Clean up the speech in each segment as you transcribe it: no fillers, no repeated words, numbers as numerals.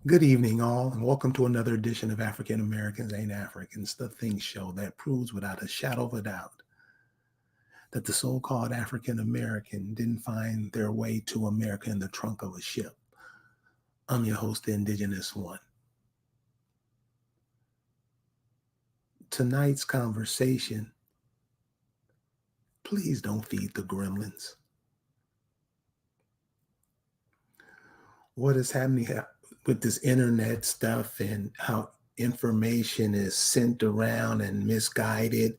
Good evening, all, and welcome to another edition of African Americans Ain't Africans, the Think Show that proves without a shadow of a doubt that the so called African American didn't find their way to America in the trunk of a ship. I'm your host, the Indigenous One. Tonight's conversation, please don't feed the gremlins. What is happening with this internet stuff and how information is sent around and misguided,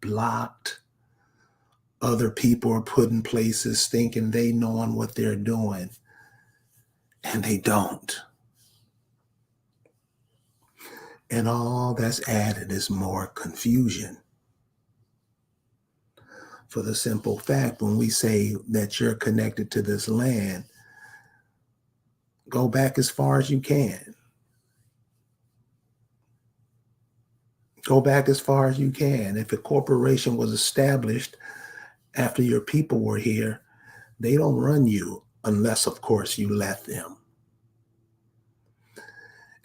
blocked? Other people are put in places thinking they knowing what they're doing, and they don't. And all that's added is more confusion. For the simple fact, when we say that you're connected to this land, go back as far as you can. Go back as far as you can. If a corporation was established after your people were here, they don't run you unless, of course, you let them.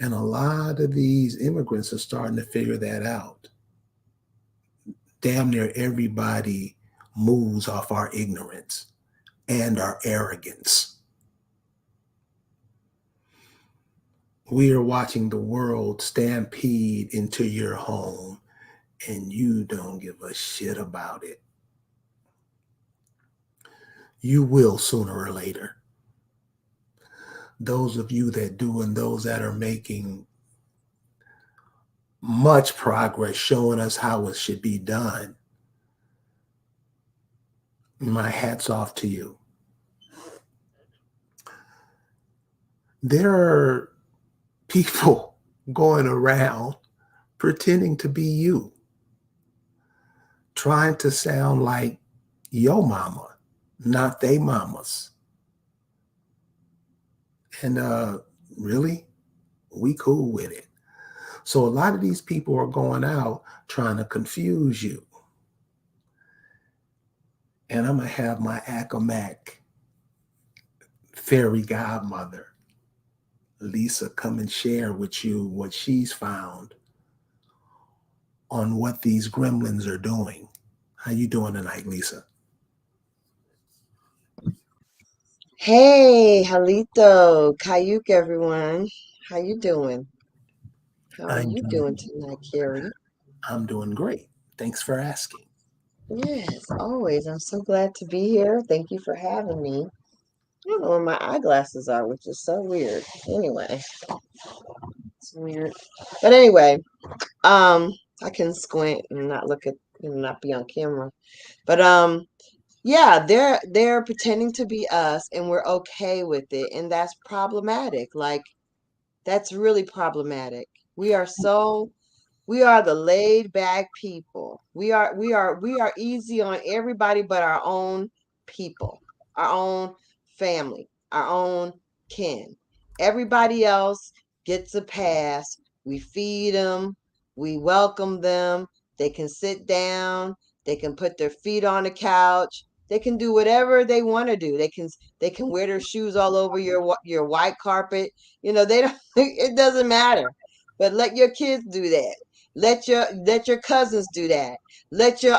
And a lot of these immigrants are starting to figure that out. Damn near everybody moves off our ignorance and our arrogance. We are watching the world stampede into your home, and you don't give a shit about it. You will sooner or later. Those of you that do and those that are making much progress showing us how it should be done, my hat's off to you. There are people going around pretending to be you, trying to sound like yo mama, not they mamas. And really, we cool with it. So a lot of these people are going out trying to confuse you. And I'm going to have my Accomac fairy godmother, Lisa, come and share with you what she's found on what these gremlins are doing. How you doing tonight, Lisa? Hey, Halito, Kayuk, everyone. How you doing? How are I'm you doing doing tonight, Carrie? I'm doing great. Thanks for asking. Yes, always. I'm so glad to be here. Thank you for having me. I don't know where my eyeglasses are, which is so weird. Anyway, it's weird. But anyway, um, I can squint and not look at and not be on camera. But yeah, they're pretending to be us, and we're okay with it, and that's problematic. Like that's really problematic. We are so We are the laid back people. We are easy on everybody but our own people, our own family, our own kin. Everybody else gets a pass. We feed them, we welcome them. They can sit down, they can put their feet on the couch. They can do whatever they want to do. They can wear their shoes all over your white carpet. They don't it doesn't matter. But let your kids do that. Let your cousins do that. Let your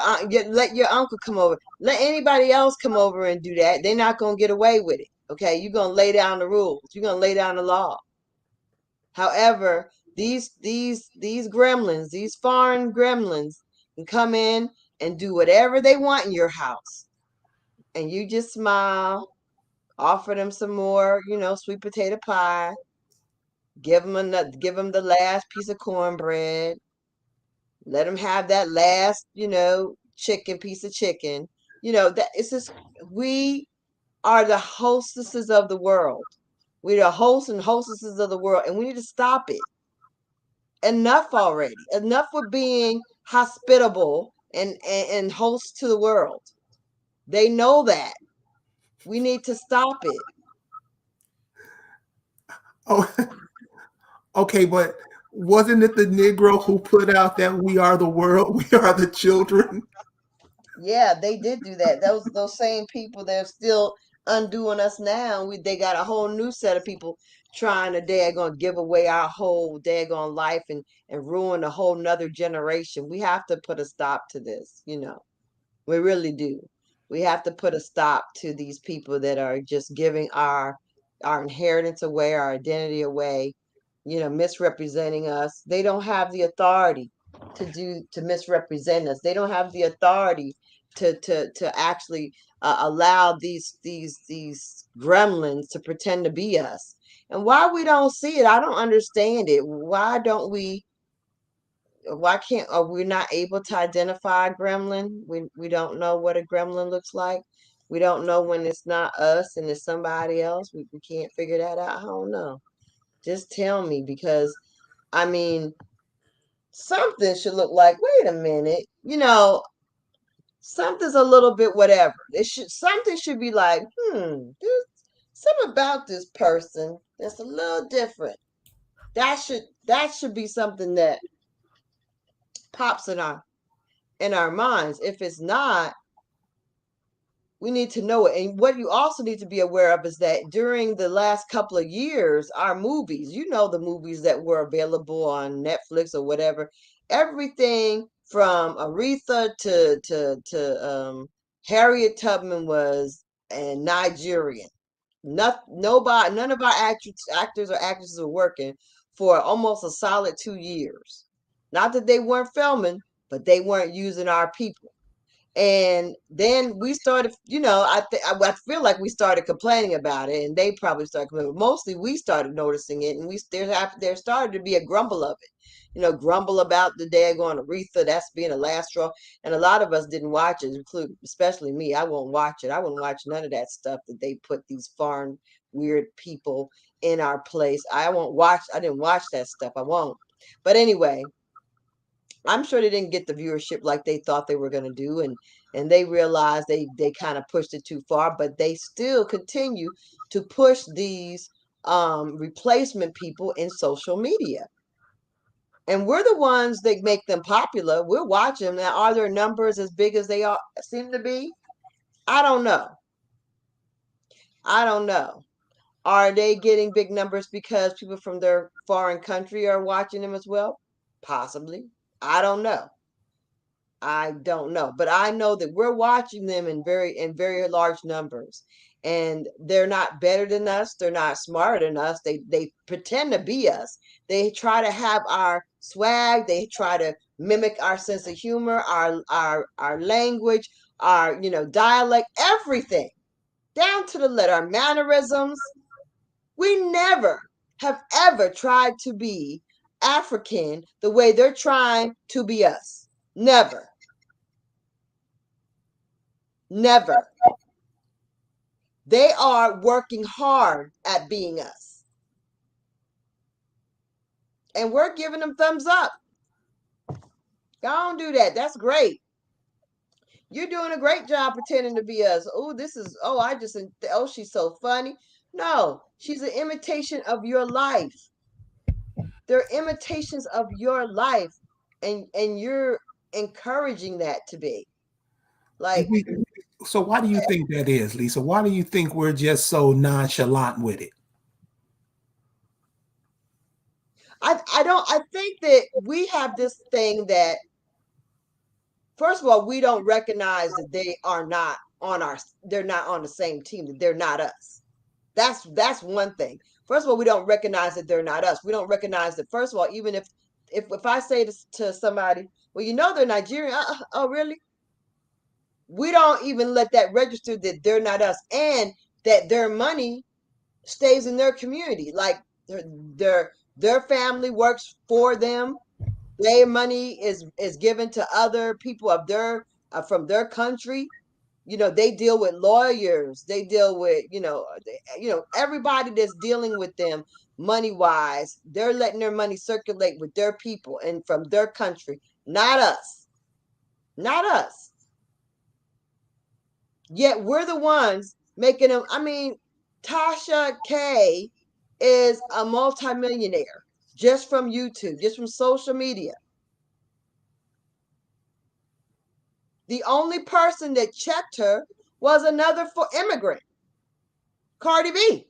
uncle come over. Let anybody else come over and do that. They're not gonna get away with it. Okay, you're gonna lay down the rules. You're gonna lay down the law. However, these gremlins, these foreign gremlins, can come in and do whatever they want in your house, and you just smile, offer them some more, sweet potato pie, give them the last piece of cornbread. Let them have that last, piece of chicken. That it's just we are the hostesses of the world. We're the hosts and hostesses of the world, and we need to stop it. Enough already. Enough with being hospitable and host to the world. They know that. We need to stop it. Oh, okay, but wasn't it the Negro who put out that we are the world, we are the children? Yeah, they did do that. Those same people, they're still undoing us now. They got a whole new set of people trying to daggone give away our whole daggone life and ruin a whole nother generation. We have to put a stop to this, you know. We really do. We have to put a stop to these people that are just giving our inheritance away, our identity away, you know, misrepresenting us. They don't have the authority to misrepresent us. They don't have the authority to actually allow these gremlins to pretend to be us. And why we don't see it, I don't understand it. Why don't we? Why can't? Are we not able to identify a gremlin? We don't know what a gremlin looks like. We don't know when it's not us and it's somebody else. We can't figure that out. I don't know. Just tell me, because I mean, something should look like, wait a minute, you know, something's a little bit whatever. Something should be like, there's something about this person that's a little different. That should be something that pops in our minds. If it's not, we need to know it. And what you also need to be aware of is that during the last couple of years, our movies, you know, the movies that were available on Netflix or whatever, everything from Aretha to Harriet Tubman was and Nigerian. None of our actors or actresses were working for almost a solid 2 years. Not that they weren't filming, but they weren't using our people. And then we started, you know, I feel like we started complaining about it, and they probably started complaining. But mostly, we started noticing it, and there started to be a grumble of it. You know, grumble about the daggone Aretha. That's being a last straw, and a lot of us didn't watch it, including especially me. I won't watch it. I wouldn't watch none of that stuff that they put these foreign weird people in our place. I won't watch. I didn't watch that stuff. I won't. But anyway, I'm sure they didn't get the viewership like they thought they were going to do, and they realized they kind of pushed it too far, but they still continue to push these replacement people in social media. And we're the ones that make them popular. We're watching. Now, are their numbers as big as they are seem to be? I don't know. I don't know. Are they getting big numbers because people from their foreign country are watching them as well? Possibly. I don't know. I don't know, but I know that we're watching them in very large numbers, and they're not better than us. They're not smarter than us. They pretend to be us. They try to have our swag. They try to mimic our sense of humor, our language, our dialect, everything down to the letter, our mannerisms. We never have ever tried to be African the way they're trying to be us. Never. Never. They are working hard at being us. And we're giving them thumbs up. Don't do that. That's great. You're doing a great job pretending to be us. She's so funny. No, she's an imitation of your life. They're imitations of your life. And you're encouraging that to be. Like, So why do you think that is, Lisa? Why do you think we're just so nonchalant with it? I think that we have this thing that, first of all, we don't recognize that they're not on the same team, that they're not us. That's one thing. First of all, we don't recognize that they're not us. We don't recognize that, first of all, even if I say to somebody, well, they're Nigerian. Oh, really? We don't even let that register that they're not us, and that their money stays in their community. Like, their family works for them. Their money is given to other people of their from their country. They deal with lawyers. They deal with everybody that's dealing with them money wise. They're letting their money circulate with their people and from their country, not us, not us. Yet we're the ones making them. I mean, Tasha K is a multimillionaire just from YouTube, just from social media. The only person that checked her was another immigrant. Cardi B.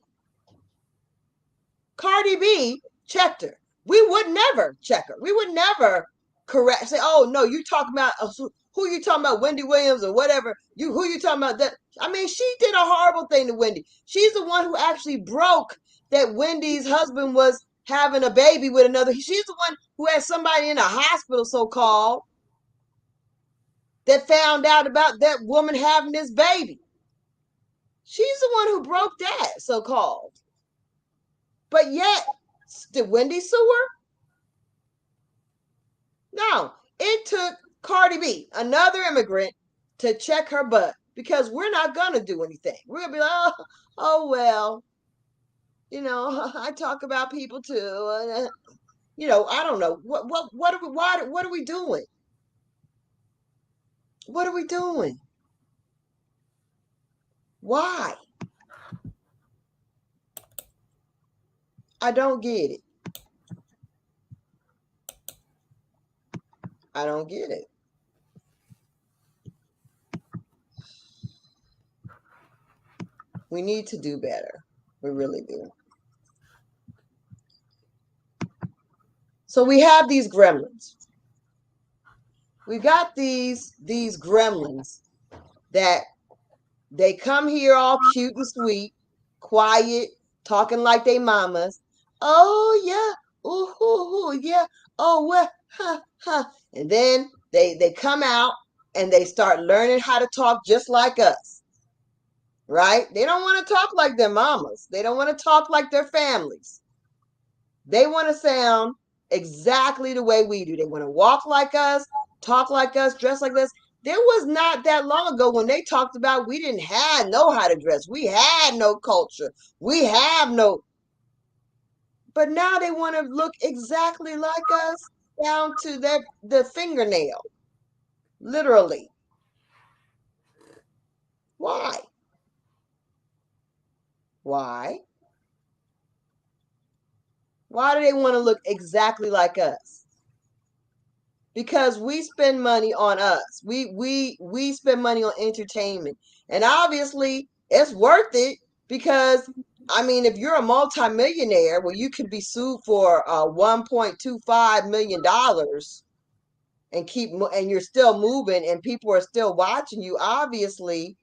Cardi B checked her. We would never check her. We would never correct. Say, oh no, you talking about who you talking about, Wendy Williams or whatever. Who you talking about? That I mean, she did a horrible thing to Wendy. She's the one who actually broke that Wendy's husband was having a baby with another. She's the one who had somebody in a hospital, so called, that found out about that woman having this baby. She's the one who broke that, so called. But yet, did Wendy sue her? No, it took Cardi B, another immigrant, to check her butt because we're not going to do anything. We're going to be like, oh, well, I talk about people too. I don't know. What are we doing? What are we doing? Why? I don't get it. I don't get it. We need to do better. We really do. So we have these gremlins. We got these gremlins that they come here all cute and sweet, quiet, talking like they mamas. Oh yeah, ooh, yeah. Oh well, ha ha. And then they come out and they start learning how to talk just like us, right? They don't want to talk like their mamas. They don't want to talk like their families. They want to sound exactly the way we do. They want to walk like us, talk like us, dress like us. There was not that long ago when they talked about we didn't know how to dress. We had no culture. We have no. But now they want to look exactly like us down to the fingernail. Literally. Why? Why? Why do they want to look exactly like us? Because we spend money on us. We spend money on entertainment. And obviously it's worth it because I mean if you're a multimillionaire well you can be sued for $1.25 million and you're still moving and people are still watching you, obviously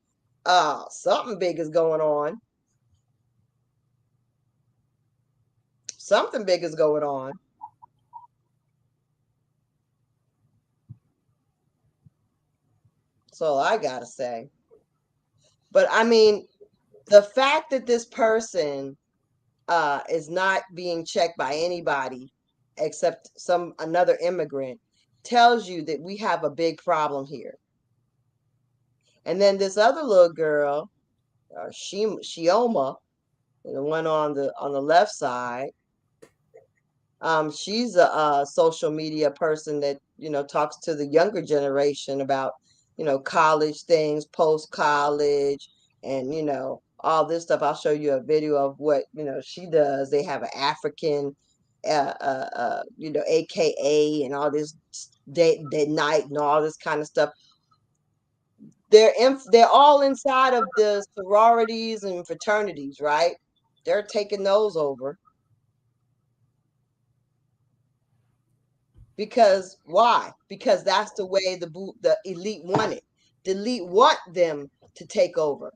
something big is going on. Something big is going on. That's all I gotta say. But I mean, the fact that this person is not being checked by anybody except another immigrant tells you that we have a big problem here. And then this other little girl, Shioma, the one on the left side, she's a social media person that talks to the younger generation about college things, post college, and all this stuff. I'll show you a video of what she does. They have an African AKA and all this day night and all this kind of stuff. They're all inside of the sororities and fraternities, right? They're taking those over. Because why? Because that's the way the elite want it. The elite want them to take over.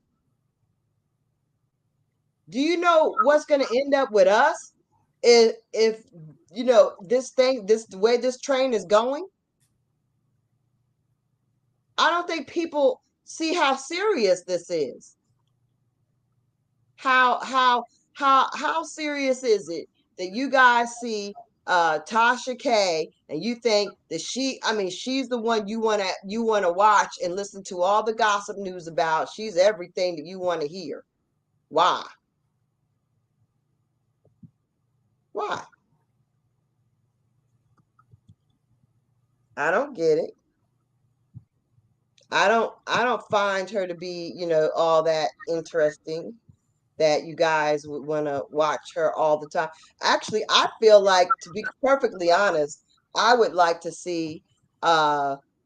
Do you know what's going to end up with us if the way this train is going? I don't think people see how serious this is. How serious is it that you guys see Tasha K and you think that she's the one you wanna watch and listen to all the gossip news about. She's everything that you want to hear. Why? Why? I don't get it. I don't find her to be, all that interesting that you guys would want to watch her all the time. Actually, I feel like, to be perfectly honest, I would like to see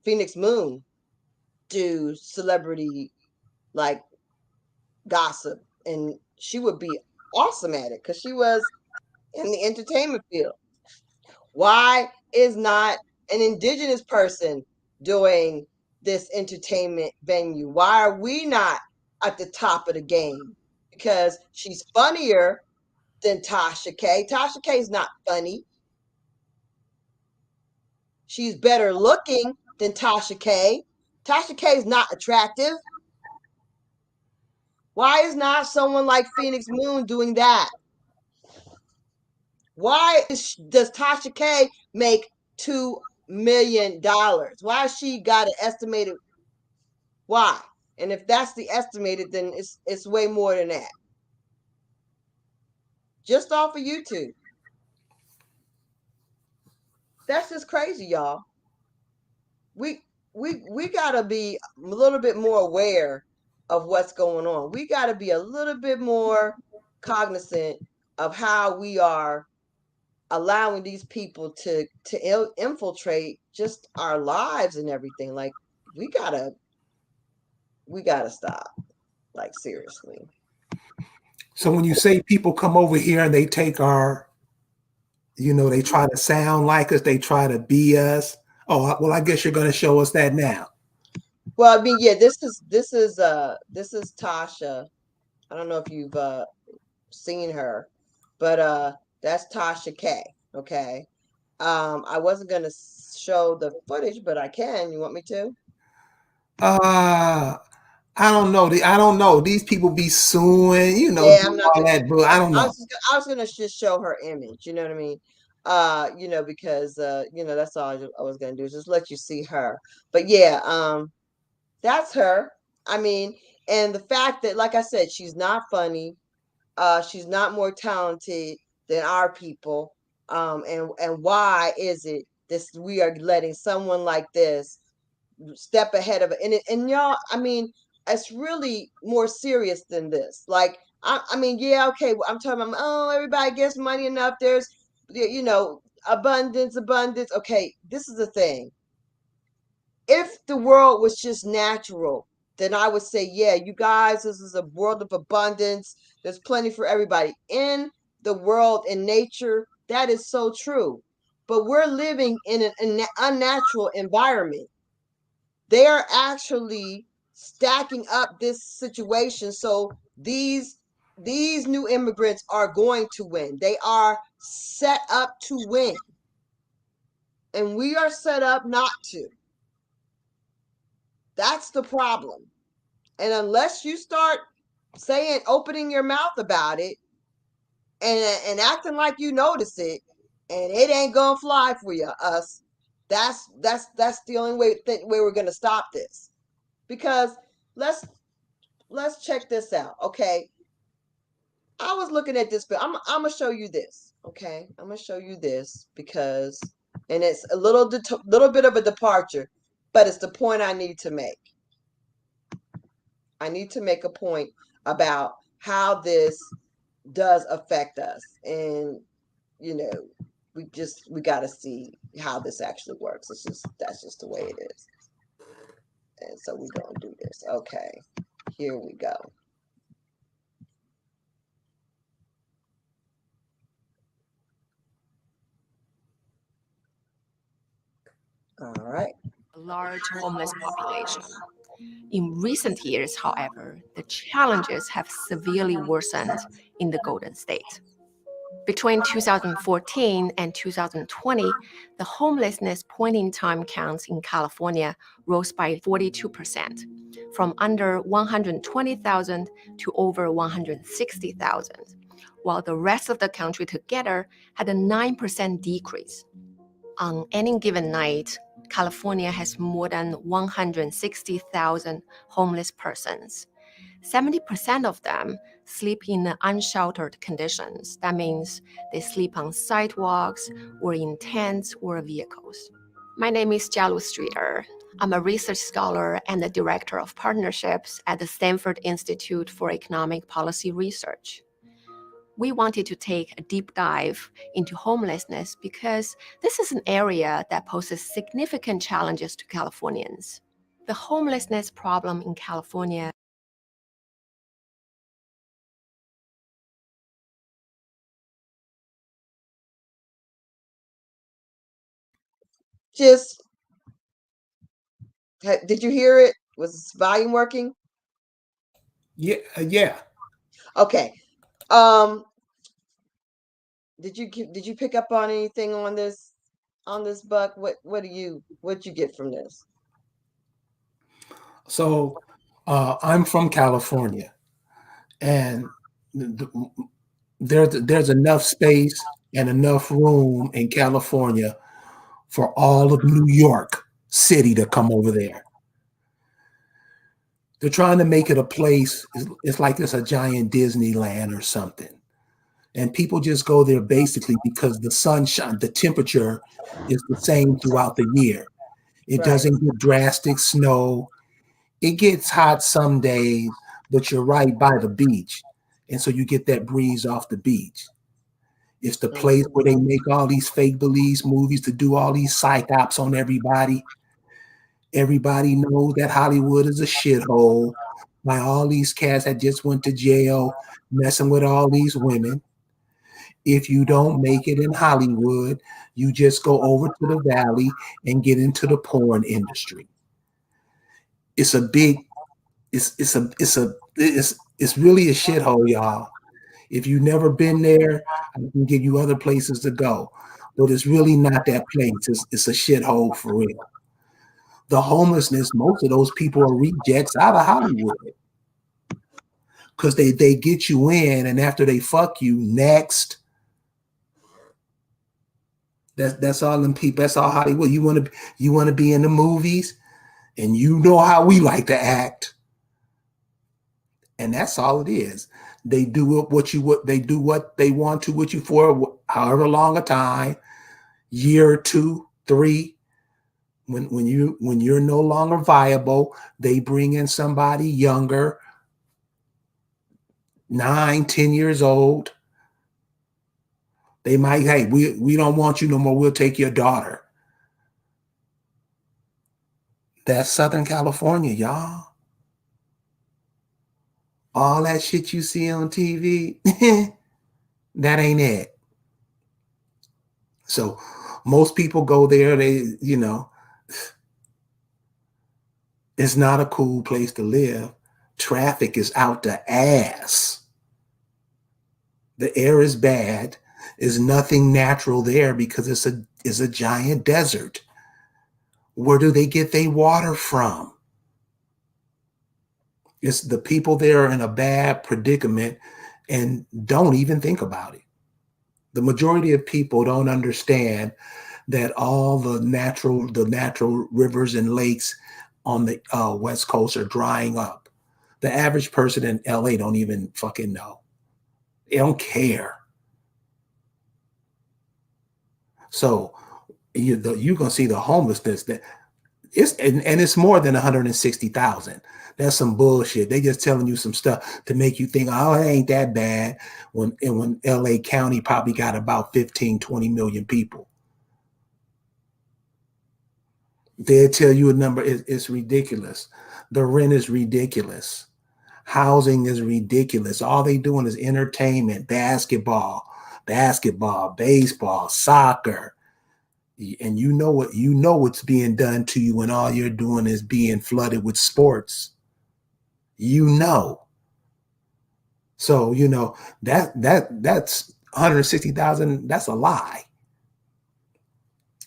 Phoenix Moon do celebrity like gossip and she would be awesome at it because she was in the entertainment field. Why is not an indigenous person doing this entertainment venue? Why are we not at the top of the game? Because she's funnier than Tasha K. Tasha K is not funny. She's better looking than Tasha K. Tasha K is not attractive. Why is not someone like Phoenix Moon doing that? Why does Tasha K make $2 million? Why she got an estimated? Why? And if that's the estimated, then it's way more than that. Just off of YouTube. That's just crazy, y'all. We gotta be a little bit more aware of what's going on. We gotta be a little bit more cognizant of how we are allowing these people to infiltrate just our lives and everything. Like we gotta stop. Like seriously. So when you say people come over here and they take our, they try to sound like us, they try to be us. Oh, well, I guess you're going to show us that now. Well, I mean, yeah, this is Tasha. I don't know if you've seen her, but that's Tasha K. Okay. I wasn't gonna show the footage, but I can. You want me to? I don't know. I don't know. These people be suing, Yeah, I'm doing not all gonna. that, but I don't know. I was gonna just show her image. You know what I mean? Because that's all I was gonna do is just let you see her. But yeah, that's her. I mean, and the fact that, like I said, she's not funny. She's not more talented than our people. And why is it this we are letting someone like this step ahead of it? And y'all, I mean, it's really more serious than this. Like, I mean, yeah, okay, I'm talking about, oh, everybody gets money enough. There's, abundance. Okay, this is the thing. If the world was just natural, then I would say, yeah, you guys, this is a world of abundance. There's plenty for everybody. In the world, in nature, that is so true. But we're living in an unnatural environment. They are actually stacking up this situation. So these new immigrants are going to win. They are set up to win. And we are set up not to. That's the problem. And unless you start opening your mouth about it and acting like you notice it, and it ain't gonna fly for us. That's the only way we're gonna stop this. Because let's check this out. Okay, I was looking at this, but I'm gonna show you this. Okay, I'm gonna show you this because, and it's a little bit of a departure, but it's the point I need to make. I need to make a point about how this does affect us. And, we got to see how this actually works. That's just the way it is. And so we're going to do this. Okay, here we go. All right. A large homeless population. In recent years, however, the challenges have severely worsened in the Golden State. Between 2014 and 2020, the homelessness point-in-time counts in California rose by 42%, from under 120,000 to over 160,000, while the rest of the country together had a 9% decrease. On any given night, California has more than 160,000 homeless persons. 70% of them sleep in unsheltered conditions. That means they sleep on sidewalks or in tents or vehicles. My name is Jialu Streeter. I'm a research scholar and the director of partnerships at the Stanford Institute for Economic Policy Research. We wanted to take a deep dive into homelessness because this is an area that poses significant challenges to Californians. The homelessness problem in California just did you hear it? Was this volume working? Yeah, yeah. Okay. Um, did you pick up on anything on this, Buck? What you get from this? So I'm from California, and there's enough space and enough room in California for all of New York City to come over there. They're trying to make it a place. It's like it's a giant Disneyland or something. And people just go there basically because the sunshine, the temperature is the same throughout the year. It Right. doesn't get drastic snow. It gets hot some days, but you're right by the beach. And so you get that breeze off the beach. It's the place where they Mhm. make all these fake beliefs movies to do all these psych ops on everybody. Everybody knows that Hollywood is a shithole. By all these cats that just went to jail messing with all these women. If you don't make it in Hollywood, you just go over to the valley and get into the porn industry. It's a big, it's really a shithole, y'all. If you've never been there, I can give you other places to go, but it's really not that place. It's a shithole for real. The homelessness, most of those people are rejects out of Hollywood because they get you in, and after they fuck you, next. That's all them people. That's all Hollywood. You want to be in the movies, and you know how we like to act, and that's all it is. They do what they do what they want to with you for however long a time, year or two, three. When you're no longer viable, they bring in somebody younger, 9, 10 years old. They might, hey, we don't want you no more. We'll take your daughter. That's Southern California, y'all. All that shit you see on TV, that ain't it. So most people go there, it's not a cool place to live. Traffic is out the ass. The air is bad. There's nothing natural there because it's a giant desert. Where do they get their water from? It's the people there are in a bad predicament and don't even think about it. The majority of people don't understand that all the natural rivers and lakes on the West Coast are drying up. The average person in LA don't even fucking know. They don't care. So you're gonna see the homelessness that it's more than 160,000. That's some bullshit. They just telling you some stuff to make you think, oh, it ain't that bad. When LA County probably got about 15, 20 million people. They'll tell you a number. It's ridiculous. The rent is ridiculous. Housing is ridiculous. All they doing is entertainment, basketball, baseball, soccer. And what's being done to you when all you're doing is being flooded with sports. You know. So, that's 160,000. That's a lie.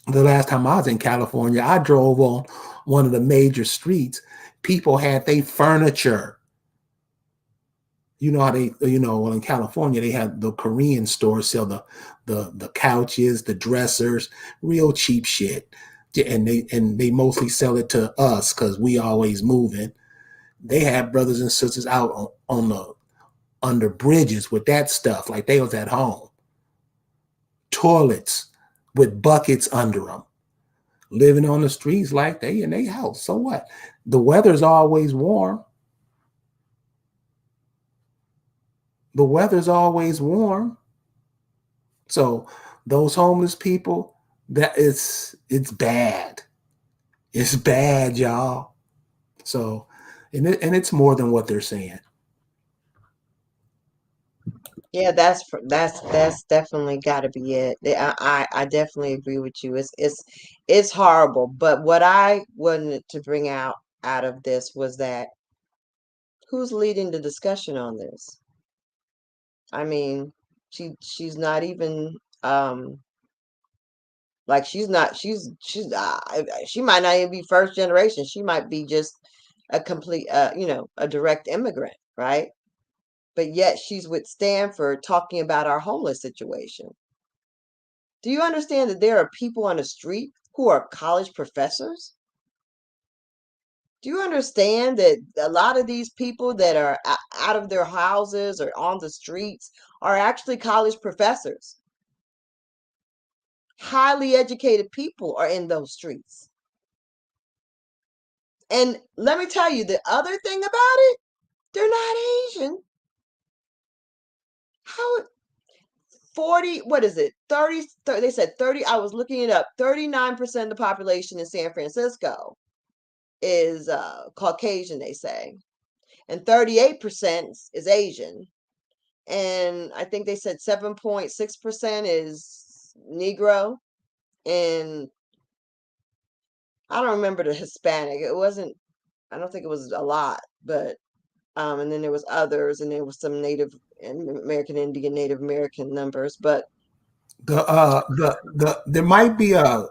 The last time I was in California, I drove on one of the major streets. People had their furniture. You know how well, in California they have the Korean stores sell the couches, the dressers, real cheap shit. And they mostly sell it to us because we always moving. They had brothers and sisters out on the under bridges with that stuff, like they was at home. Toilets with buckets under them, living on the streets like they in their house. So what? The weather's always warm. The weather's always warm. So those homeless people, it's bad. It's bad, y'all. So, and it's more than what they're saying. Yeah, that's definitely got to be it. I definitely agree with you. It's horrible. But what I wanted to bring out of this was that who's leading the discussion on this? I mean, she's not even like she might not even be first generation. She might be just a complete a direct immigrant, right? But yet she's with Stanford talking about our homeless situation. Do you understand that there are people on the street who are college professors? Do you understand that a lot of these people that are out of their houses or on the streets are actually college professors? Highly educated people are in those streets. And let me tell you the other thing about it, they're not Asian. How 40, what is it? 30, they said 30, I was looking it up. 39% of the population in San Francisco is Caucasian, they say. And 38% is Asian. And I think they said 7.6% is Negro. And I don't remember the Hispanic. It wasn't, I don't think it was a lot, but and then there was others, and there was some Native American Indian, Native American numbers. But There might be a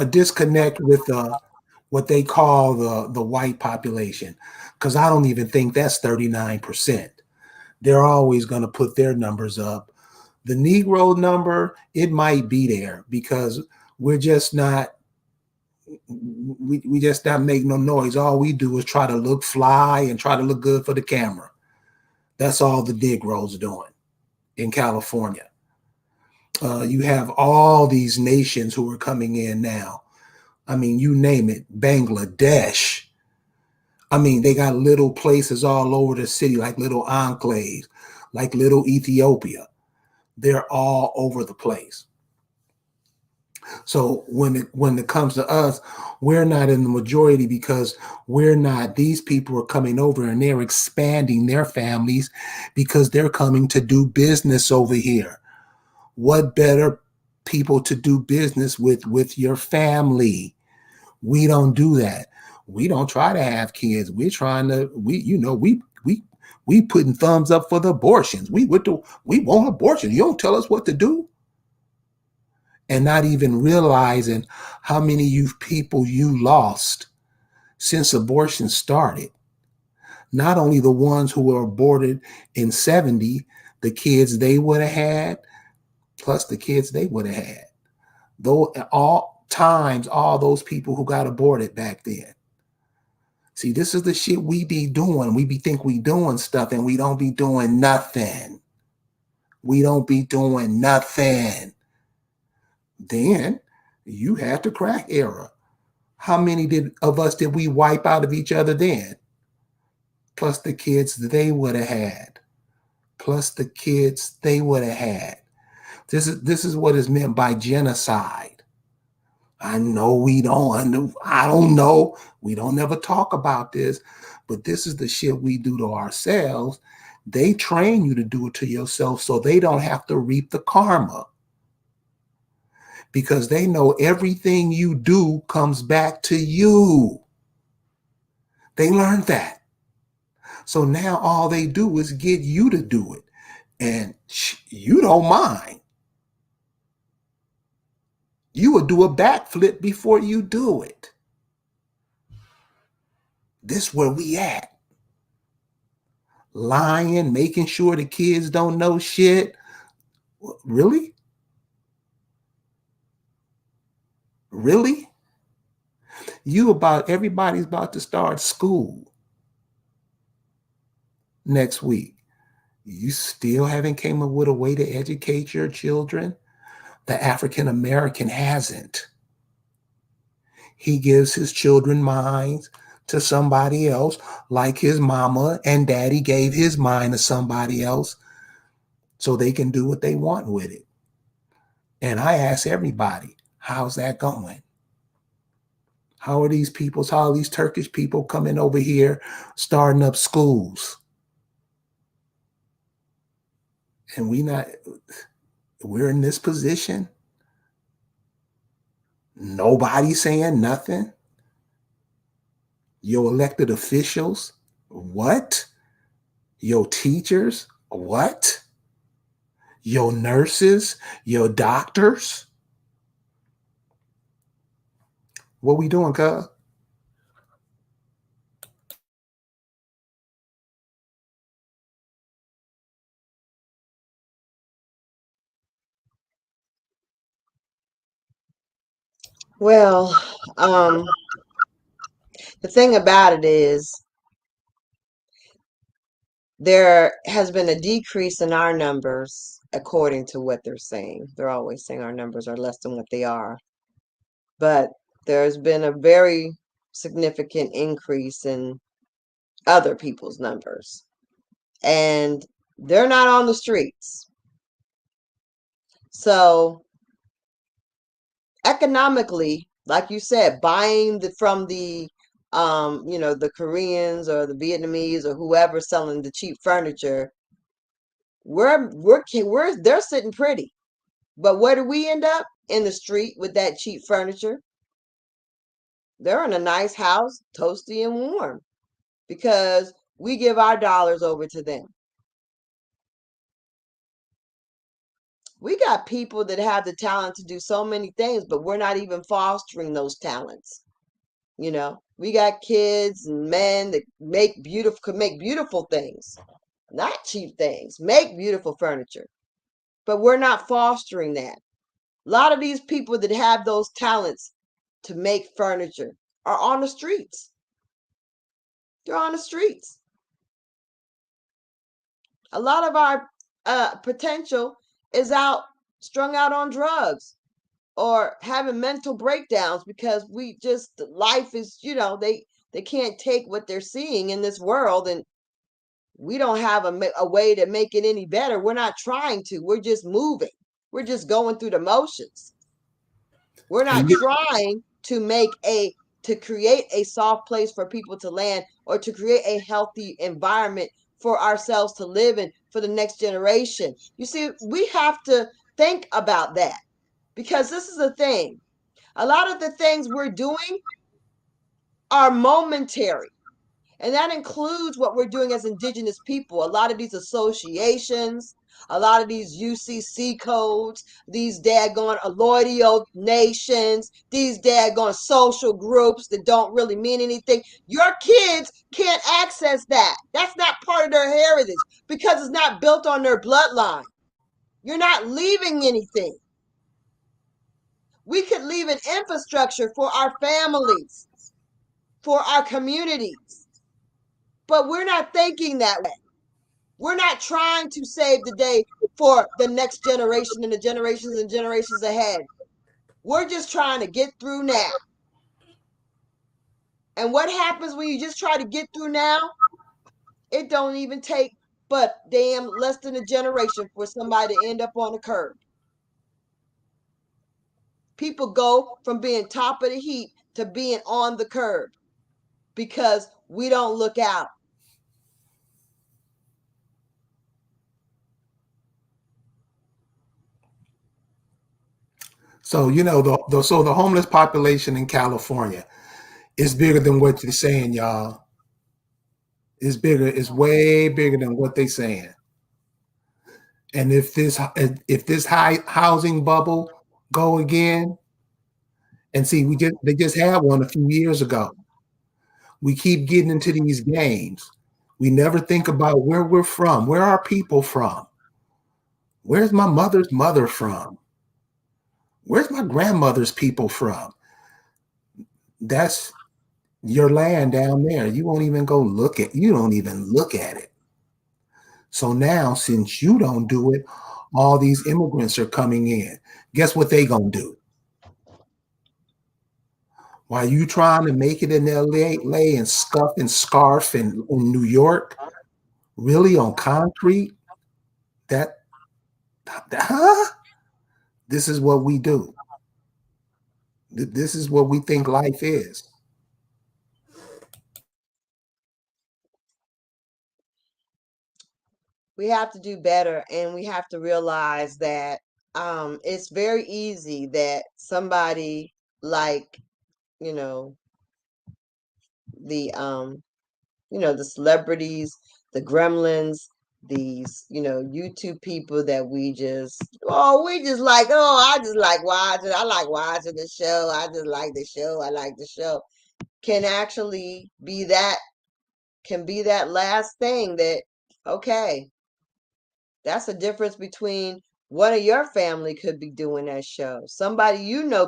disconnect with what they call the white population, because I don't even think that's 39%. They're always going to put their numbers up. The Negro number, it might be there because we're just not we just not make no noise. All we do is try to look fly and try to look good for the camera. That's all the Negroes doing in California. You have all these nations who are coming in now. I mean, you name it, Bangladesh. I mean, they got little places all over the city, like little enclaves, like little Ethiopia. They're all over the place. So when it comes to us, we're not in the majority because we're not. These people are coming over and they're expanding their families because they're coming to do business over here. What better people to do business with your family? We don't do that. We don't try to have kids. We're trying to we putting thumbs up for the abortions. We want abortion. You don't tell us what to do. And not even realizing how many people you lost since abortion started. Not only the ones who were aborted in 70, the kids they would have had, plus the kids they would have had. Though all those people who got aborted back then. See, this is the shit we be doing. We be think we doing stuff and we don't be doing nothing. We don't be doing nothing. Then you have the crack era. How many of us did we wipe out of each other then? Plus the kids they would have had. Plus the kids they would have had. This is what is meant by genocide. I know I don't know. We don't never talk about this, but this is the shit we do to ourselves. They train you to do it to yourself so they don't have to reap the karma. Because they know everything you do comes back to you. They learned that. So now all they do is get you to do it. And you don't mind. You would do a backflip before you do it. This where we at. Lying, making sure the kids don't know shit. Really? Really? Everybody's about to start school next week. You still haven't came up with a way to educate your children? The African American hasn't. He gives his children minds to somebody else, like his mama and daddy gave his mind to somebody else so they can do what they want with it. And I ask everybody, how's that going? How are these Turkish people coming over here starting up schools? and we're in this position. Nobody saying nothing. Your elected officials, what? Your teachers, what? Your nurses, your doctors. What we doing, cuz? Well, um, the thing about it is there has been a decrease in our numbers according to what they're saying. They're always saying our numbers are less than what they are. But there's been a very significant increase in other people's numbers. And they're not on the streets. So economically, like you said, buying from the the Koreans or the Vietnamese or whoever selling the cheap furniture, we're they're sitting pretty. But where do we end up? In the street with that cheap furniture. They're in a nice house, toasty and warm, because we give our dollars over to them. We got people that have the talent to do so many things, but we're not even fostering those talents. We got kids and men that could make beautiful things, not cheap things, make beautiful furniture, but we're not fostering that. A lot of these people that have those talents to make furniture are on the streets. They're on the streets. A lot of our potential is strung out on drugs or having mental breakdowns because life is, they can't take what they're seeing in this world, and we don't have a way to make it any better. We're not trying to. We're just moving. We're just going through the motions. We're not And you, trying to create a soft place for people to land or to create a healthy environment for ourselves to live in for the next generation. You see, we have to think about that, because this is the thing. A lot of the things we're doing are momentary. And that includes what we're doing as Indigenous people. A lot of these associations, a lot of these UCC codes, these daggone alloidio nations, these daggone social groups that don't really mean anything. Your kids can't access that. That's not part of their heritage because it's not built on their bloodline. You're not leaving anything. We could leave an infrastructure for our families, for our communities, but we're not thinking that way. We're not trying to save the day for the next generation and the generations and generations ahead. We're just trying to get through now. And what happens when you just try to get through now? It don't even take but damn less than a generation for somebody to end up on the curb. People go from being top of the heap to being on the curb because we don't look out. so the homeless population in California is bigger than what you're saying, y'all. It's bigger. It's way bigger than what they're saying. And if this high housing bubble go again, and see, they just had one a few years ago. We keep getting into these games. We never think about where we're from. Where are people from? Where's my mother's mother from? Where's my grandmother's people from? That's your land down there. You won't even go look at. You don't even look at it. So now, since you don't do it, all these immigrants are coming in. Guess what they gonna do? While you trying to make it in LA and scuff and scarf in New York, really on concrete? That, huh? This is what we do. This is what we think life is. We have to do better, and we have to realize that it's very easy that somebody like, you know, the the celebrities, the Gremlins, these, YouTube people that we just like, I just like watching. I like watching the show. I just like the show. I like the show. Can actually be that last thing that, okay, that's the difference between one of your family could be doing that show. Somebody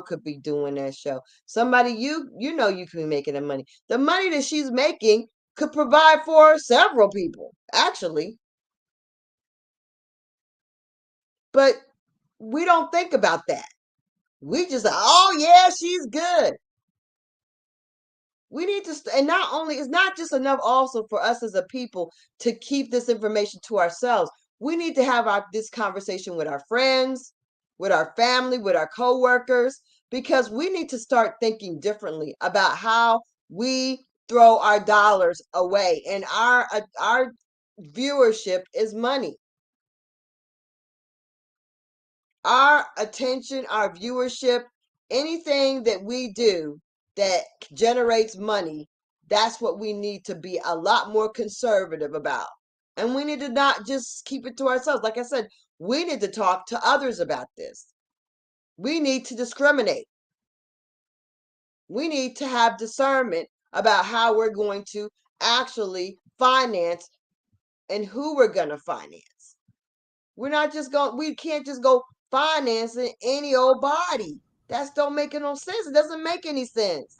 could be doing that show. Somebody you could be making the money. The money that she's making could provide for several people, actually. But we don't think about that. We just, oh yeah, she's good. We need to, and not only, it's not just enough also for us as a people to keep this information to ourselves. We need to have this conversation with our friends, with our family, with our coworkers, because we need to start thinking differently about how we throw our dollars away. And our viewership is money. Our attention, our viewership, anything that we do that generates money, that's what we need to be a lot more conservative about. And we need to not just keep it to ourselves. Like I said, we need to talk to others about this. We need to discriminate. We need to have discernment about how we're going to actually finance and who we're going to finance. We can't just go financing any old body. That don't make no sense. It doesn't make any sense.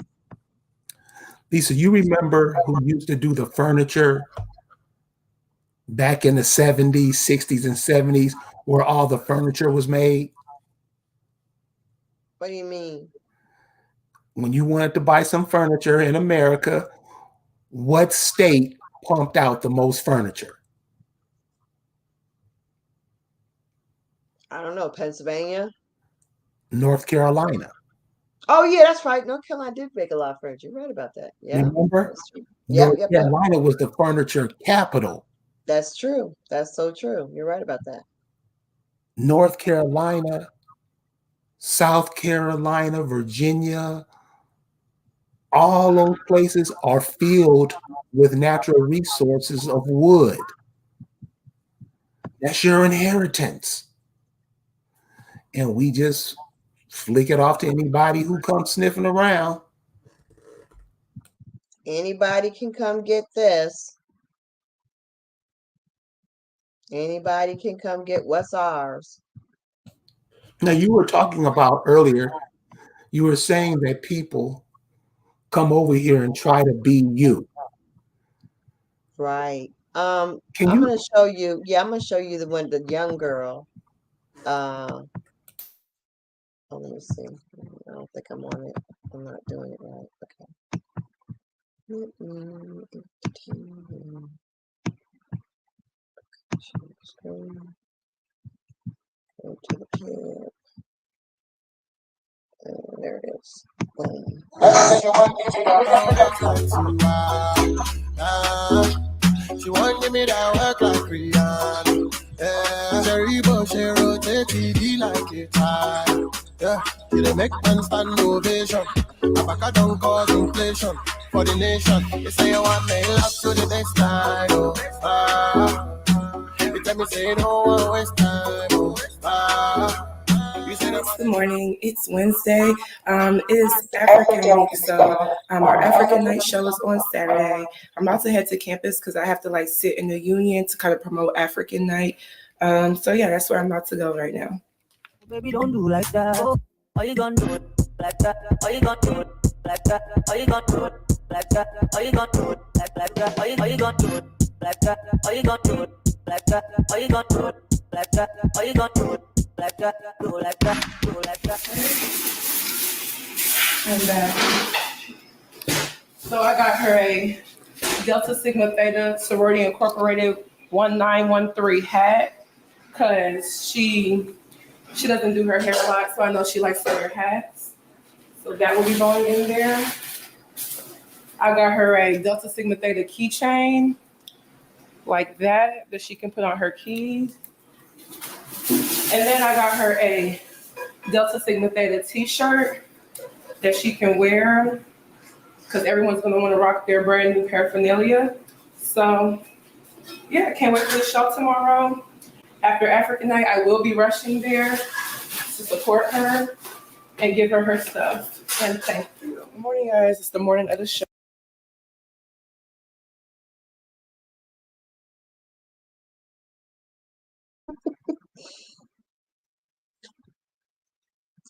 Lisa, you remember who used to do the furniture back in the 70s, 60s, and 70s, where all the furniture was made? What do you mean? When you wanted to buy some furniture in America, what state pumped out the most furniture? I don't know. Pennsylvania? North Carolina. Oh, yeah, that's right. North Carolina did make a lot of furniture. You're right about that. Yeah. Remember? Yep. North Carolina was the furniture capital. That's true. That's so true. You're right about that. North Carolina, South Carolina, Virginia, all those places are filled with natural resources of wood. That's your inheritance. And we just flick it off to anybody who comes sniffing around. Anybody can come get this. Anybody can come get what's ours. Now, you were talking about earlier, you were saying that people come over here and try to be you. Right. I'm gonna show you. Yeah, I'm gonna show you the young girl. Oh, let me see. I don't think I'm on it. I'm not doing it right. Okay. Screen. Go to the kid. There it is. Boom. She want give me that work like Rihanna. Yeah, Cherry Bush, rotate TV like a tie. Yeah, you dey make man stand ovation. Abaka don't cause inflation for the nation. They say you want me love to the next time. Oh, you tell me say no one waste time. Oh, Good morning. It's Wednesday. It's African week, so our African night show is on Saturday. I'm about to head to campus because I have to sit in the union to kind of promote African night. So yeah, that's where I'm about to go right now. Baby, don't do like that. Oh, are you gonna do it like that? Are you gonna do it like that? Are you gonna do it like that? Are you gonna do it like that? Are you gonna do it like that? Are you gonna do it like that? Are you gonna do it like that? Are you gonna do it like that? Do like that? Do like that? I'm back. So I got her a Delta Sigma Theta Sorority Incorporated 1913 hat because she doesn't do her hair a lot, so I know she likes to wear hats. So that will be going in there. I got her a Delta Sigma Theta keychain. like that she can put on her keys. And then I got her a Delta Sigma Theta t-shirt that she can wear because everyone's going to want to rock their brand new paraphernalia. So yeah, can't wait for the show tomorrow. After African Night, I will be rushing there to support her and give her her stuff. And thank you. Good morning, guys. It's the morning of the show.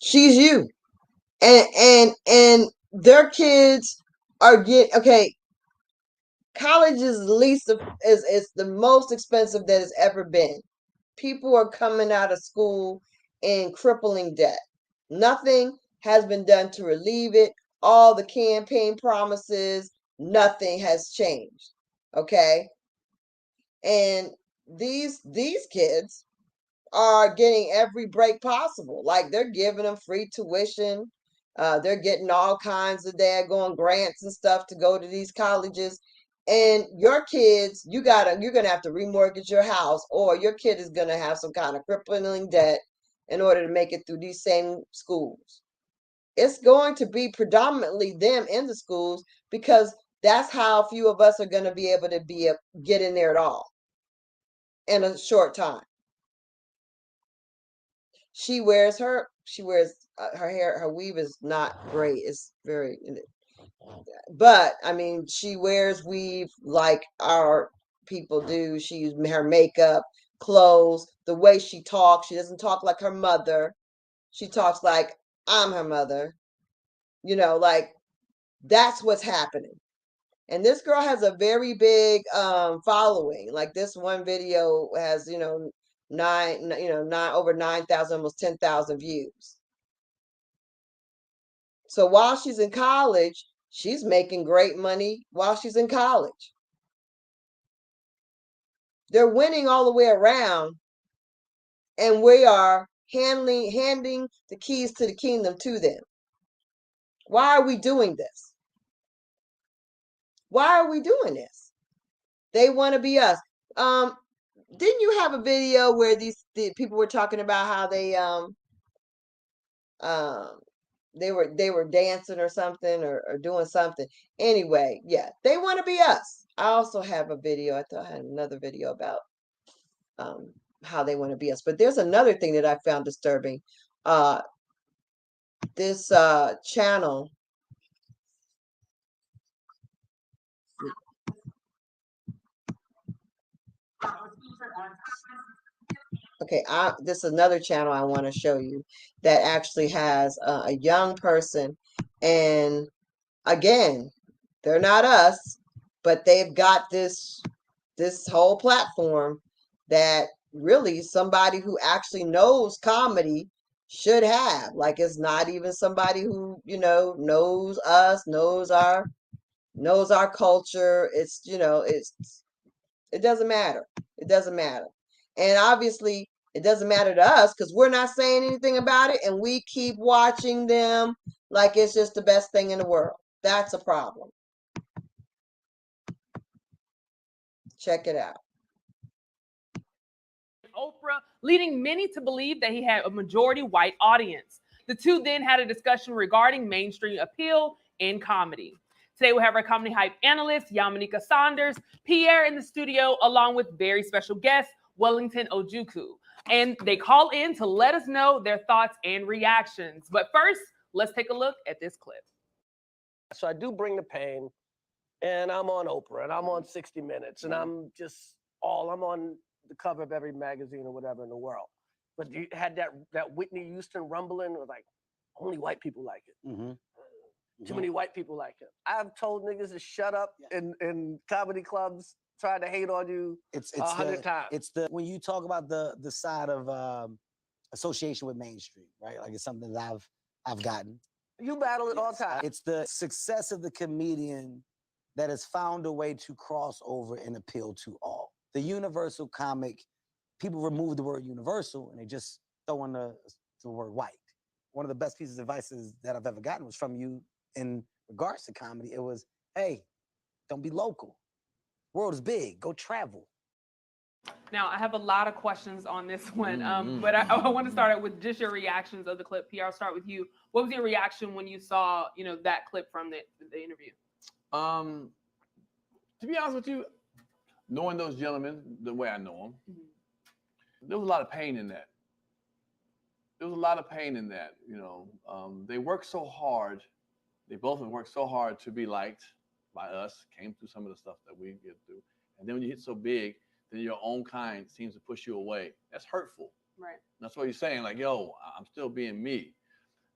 She's you. And their kids are okay. College is is the most expensive that it's ever been. People are coming out of school in crippling debt. Nothing has been done to relieve it. All the campaign promises, nothing has changed. Okay? And these kids are getting every break possible. Like they're giving them free tuition. They're getting all kinds of daggone grants and stuff to go to these colleges. And your kids, you're gonna have to remortgage your house, or your kid is gonna have some kind of crippling debt in order to make it through these same schools. It's going to be predominantly them in the schools because that's how few of us are going to be able to get in there at all in a short time. She wears her hair, her weave is not great. It's very, but I mean, she wears weave like our people do. She uses her makeup, clothes, the way she talks. She doesn't talk like her mother. She talks like I'm her mother. Like that's what's happening. And this girl has a very big following. Like this one video has, over 9,000, almost 10,000 views. So while she's in college, she's making great money while she's in college. They're winning all the way around, and we are handing the keys to the kingdom to them. Why are we doing this? Why are we doing this? They want to be us. Didn't you have a video where the people were talking about how they were dancing or something or doing something? Anyway, yeah, they want to be us. I also have a video. I thought I had another video about how they want to be us. But there's another thing that I found disturbing. This channel. Okay, this is another channel I want to show you that actually has a young person, and again, they're not us, but they've got this whole platform that really somebody who actually knows comedy should have. Like it's not even somebody who knows us, knows our culture. It's it doesn't matter. It doesn't matter. And obviously, it doesn't matter to us because we're not saying anything about it, and we keep watching them like it's just the best thing in the world. That's a problem. Check it out. Oprah, leading many to believe that he had a majority white audience. The two then had a discussion regarding mainstream appeal in comedy. Today we have our comedy hype analyst, Yamanika Saunders, Pierre in the studio, along with very special guest, Wellington Ojukwu. And they call in to let us know their thoughts and reactions. But first, let's take a look at this clip. So I do bring the pain, and I'm on Oprah, and I'm on 60 Minutes, and I'm on the cover of every magazine or whatever in the world. But you had that Whitney Houston rumbling, was like, only white people like it. Mm-hmm. Too many white people like it. I've told niggas to shut up in comedy clubs, trying to hate on you 100 times. It's when you talk about the side of association with mainstream, right? Like it's something that I've gotten. You battle it all the time. It's the success of the comedian that has found a way to cross over and appeal to all. The universal comic, people remove the word universal and they just throw in the word white. One of the best pieces of advice that I've ever gotten was from you in regards to comedy. It was, hey, don't be local. World is big. Go travel. Now, I have a lot of questions on this one, but I want to start out with just your reactions of the clip. Pierre, I'll start with you. What was your reaction when you saw, that clip from the interview? To be honest with you, knowing those gentlemen the way I know them, there was a lot of pain in that. There was a lot of pain in that. They worked so hard. They both have worked so hard to be liked by us, came through some of the stuff that we get through. And then when you hit so big, then your own kind seems to push you away. That's hurtful. Right. That's what you're saying, like, yo, I'm still being me.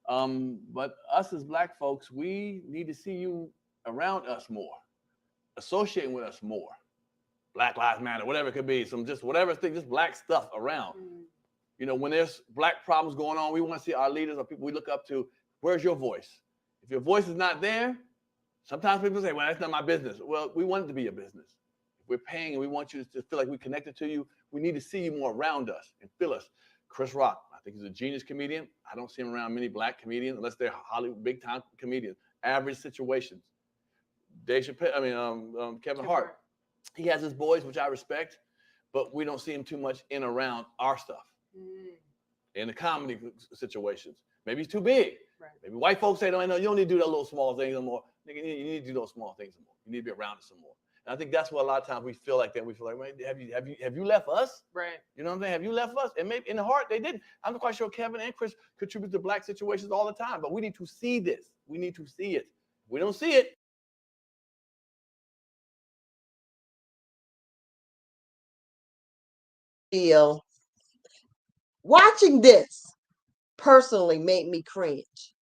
But us as Black folks, we need to see you around us more, associating with us more. Black Lives Matter, whatever it could be, whatever thing, just Black stuff around. When there's Black problems going on, we want to see our leaders or people we look up to. Where's your voice? If your voice is not there, sometimes people say, well, that's not my business. Well, we want it to be a business. If we're paying and we want you to feel like we're connected to you, we need to see you more around us and feel us. Chris Rock, I think he's a genius comedian. I don't see him around many Black comedians unless they're Hollywood big-time comedians. Average situations. Dave Chappelle, Kevin Hart. He has his boys, which I respect, but we don't see him too much in around our stuff. In the comedy situations. Maybe he's too big. Right. Maybe white folks say, no, you don't need to do those little small things anymore. You need to do those small things anymore. You need to be around it some more. And I think that's what a lot of times we feel like that. We feel like, man, have you left us? Right. You know what I'm saying? Have you left us? And maybe in the heart they didn't. I'm not quite sure Kevin and Chris contribute to Black situations all the time, but we need to see this. We need to see it. If we don't see it. Feel watching this personally made me cringe.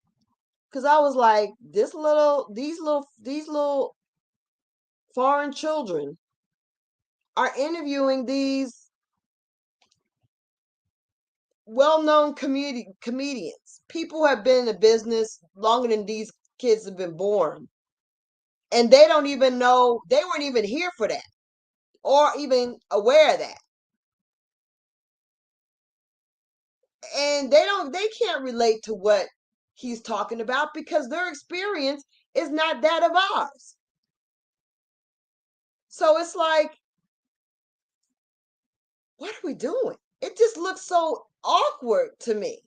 Cause I was like, these little foreign children are interviewing these well-known comedians. People who have been in the business longer than these kids have been born. And they don't even know, they weren't even here for that or even aware of that. And they can't relate to what he's talking about because their experience is not that of ours. So it's like, what are we doing? It just looks so awkward to me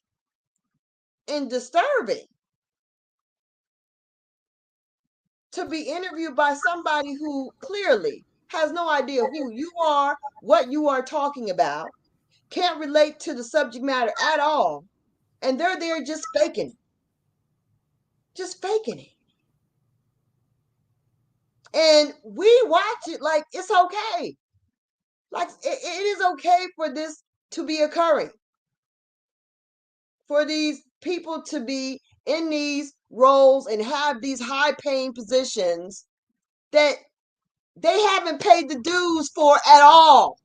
and disturbing to be interviewed by somebody who clearly has no idea who you are, what you are talking about, can't relate to the subject matter at all, and they're there just faking it. Just faking it. And we watch it like it's okay. Like it is okay for this to be occurring. For these people to be in these roles and have these high-paying positions that they haven't paid the dues for at all.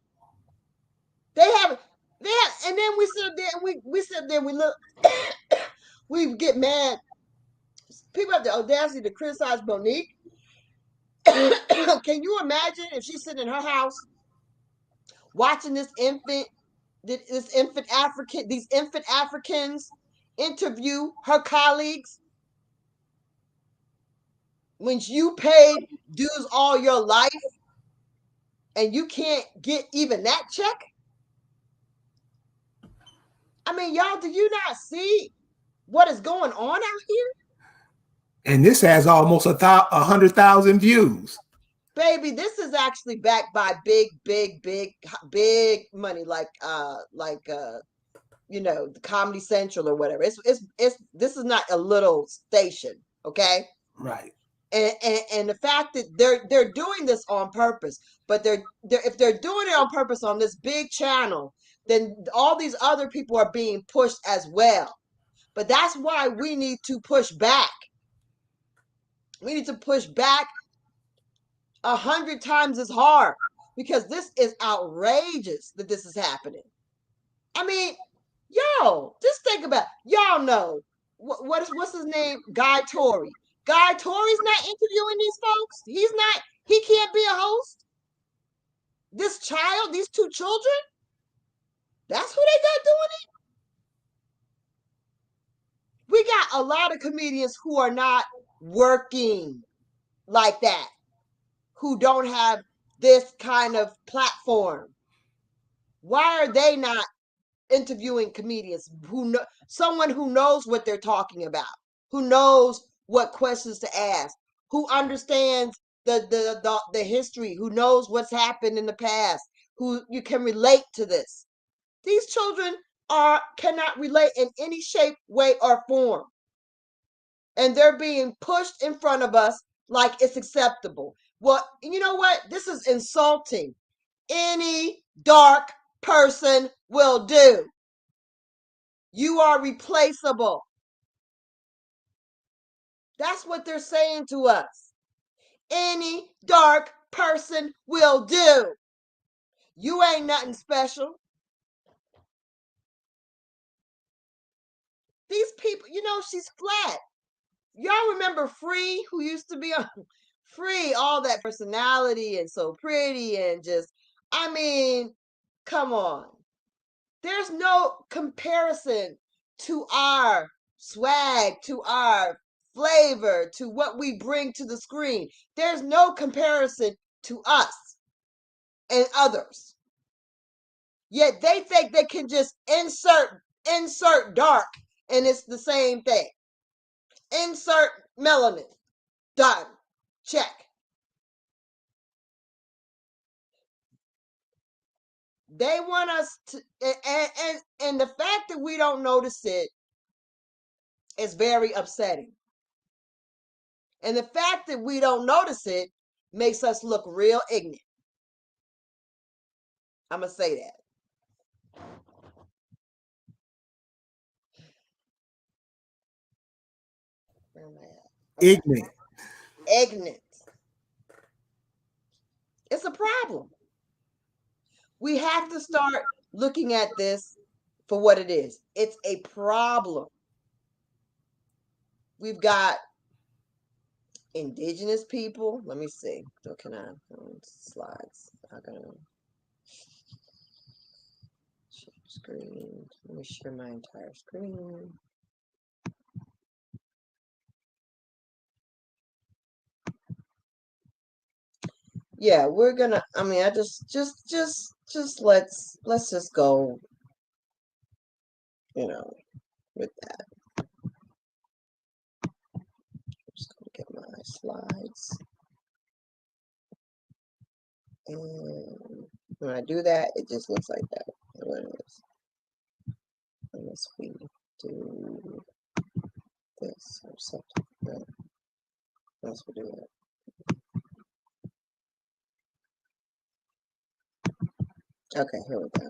They haven't. And then we sit there and we sit there and we look. We get mad. People have the audacity to criticize Monique. Can you imagine if she's sitting in her house watching these infant Africans interview her colleagues when you paid dues all your life and you can't get even that check? I mean, y'all, do you not see what is going on out here? And this has almost 100,000 views. Baby, this is actually backed by big money, like the Comedy Central or whatever. It's this is not a little station, okay? Right. And the fact that they're doing this on purpose, but if they're doing it on purpose on this big channel, then all these other people are being pushed as well. But that's why we need to push back. We need to push back 100 times as hard because this is outrageous that this is happening. I mean, yo, just think about it. Y'all know what's his name? Guy Torrey. Guy Torrey's not interviewing these folks. He can't be a host. This child, these two children, that's who they got doing it. We got a lot of comedians who are not working like that, who don't have this kind of platform. Why are they not interviewing comedians someone who knows what they're talking about, who knows what questions to ask, who understands the history, who knows what's happened in the past, who you can relate to this. These children cannot relate in any shape, way, or form. And they're being pushed in front of us like it's acceptable. Well, you know what? This is insulting. Any dark person will do. You are replaceable. That's what they're saying to us. Any dark person will do. You ain't nothing special. These people, she's flat. Y'all remember Free, who used to be on Free, all that personality and so pretty and just, come on. There's no comparison to our swag, to our flavor, to what we bring to the screen. There's no comparison to us and others. Yet they think they can just insert dark and it's the same thing. Insert melanin. Done. Check. They want us to, and the fact that we don't notice it is very upsetting. And the fact that we don't notice it makes us look real ignorant. I'm going to say that. Where am I at? Okay. Ignorant. Ignorant. It's a problem. We have to start looking at this for what it is. It's a problem. We've got indigenous people. Let me see. So can I slides? I'm gonna share screen. Let me share my entire screen. Yeah, we're gonna. I just let's just go. With that. I'm just gonna get my slides. And when I do that, it just looks like that. What it is. Unless we do this or something. No. Unless we do that. Okay, here we go.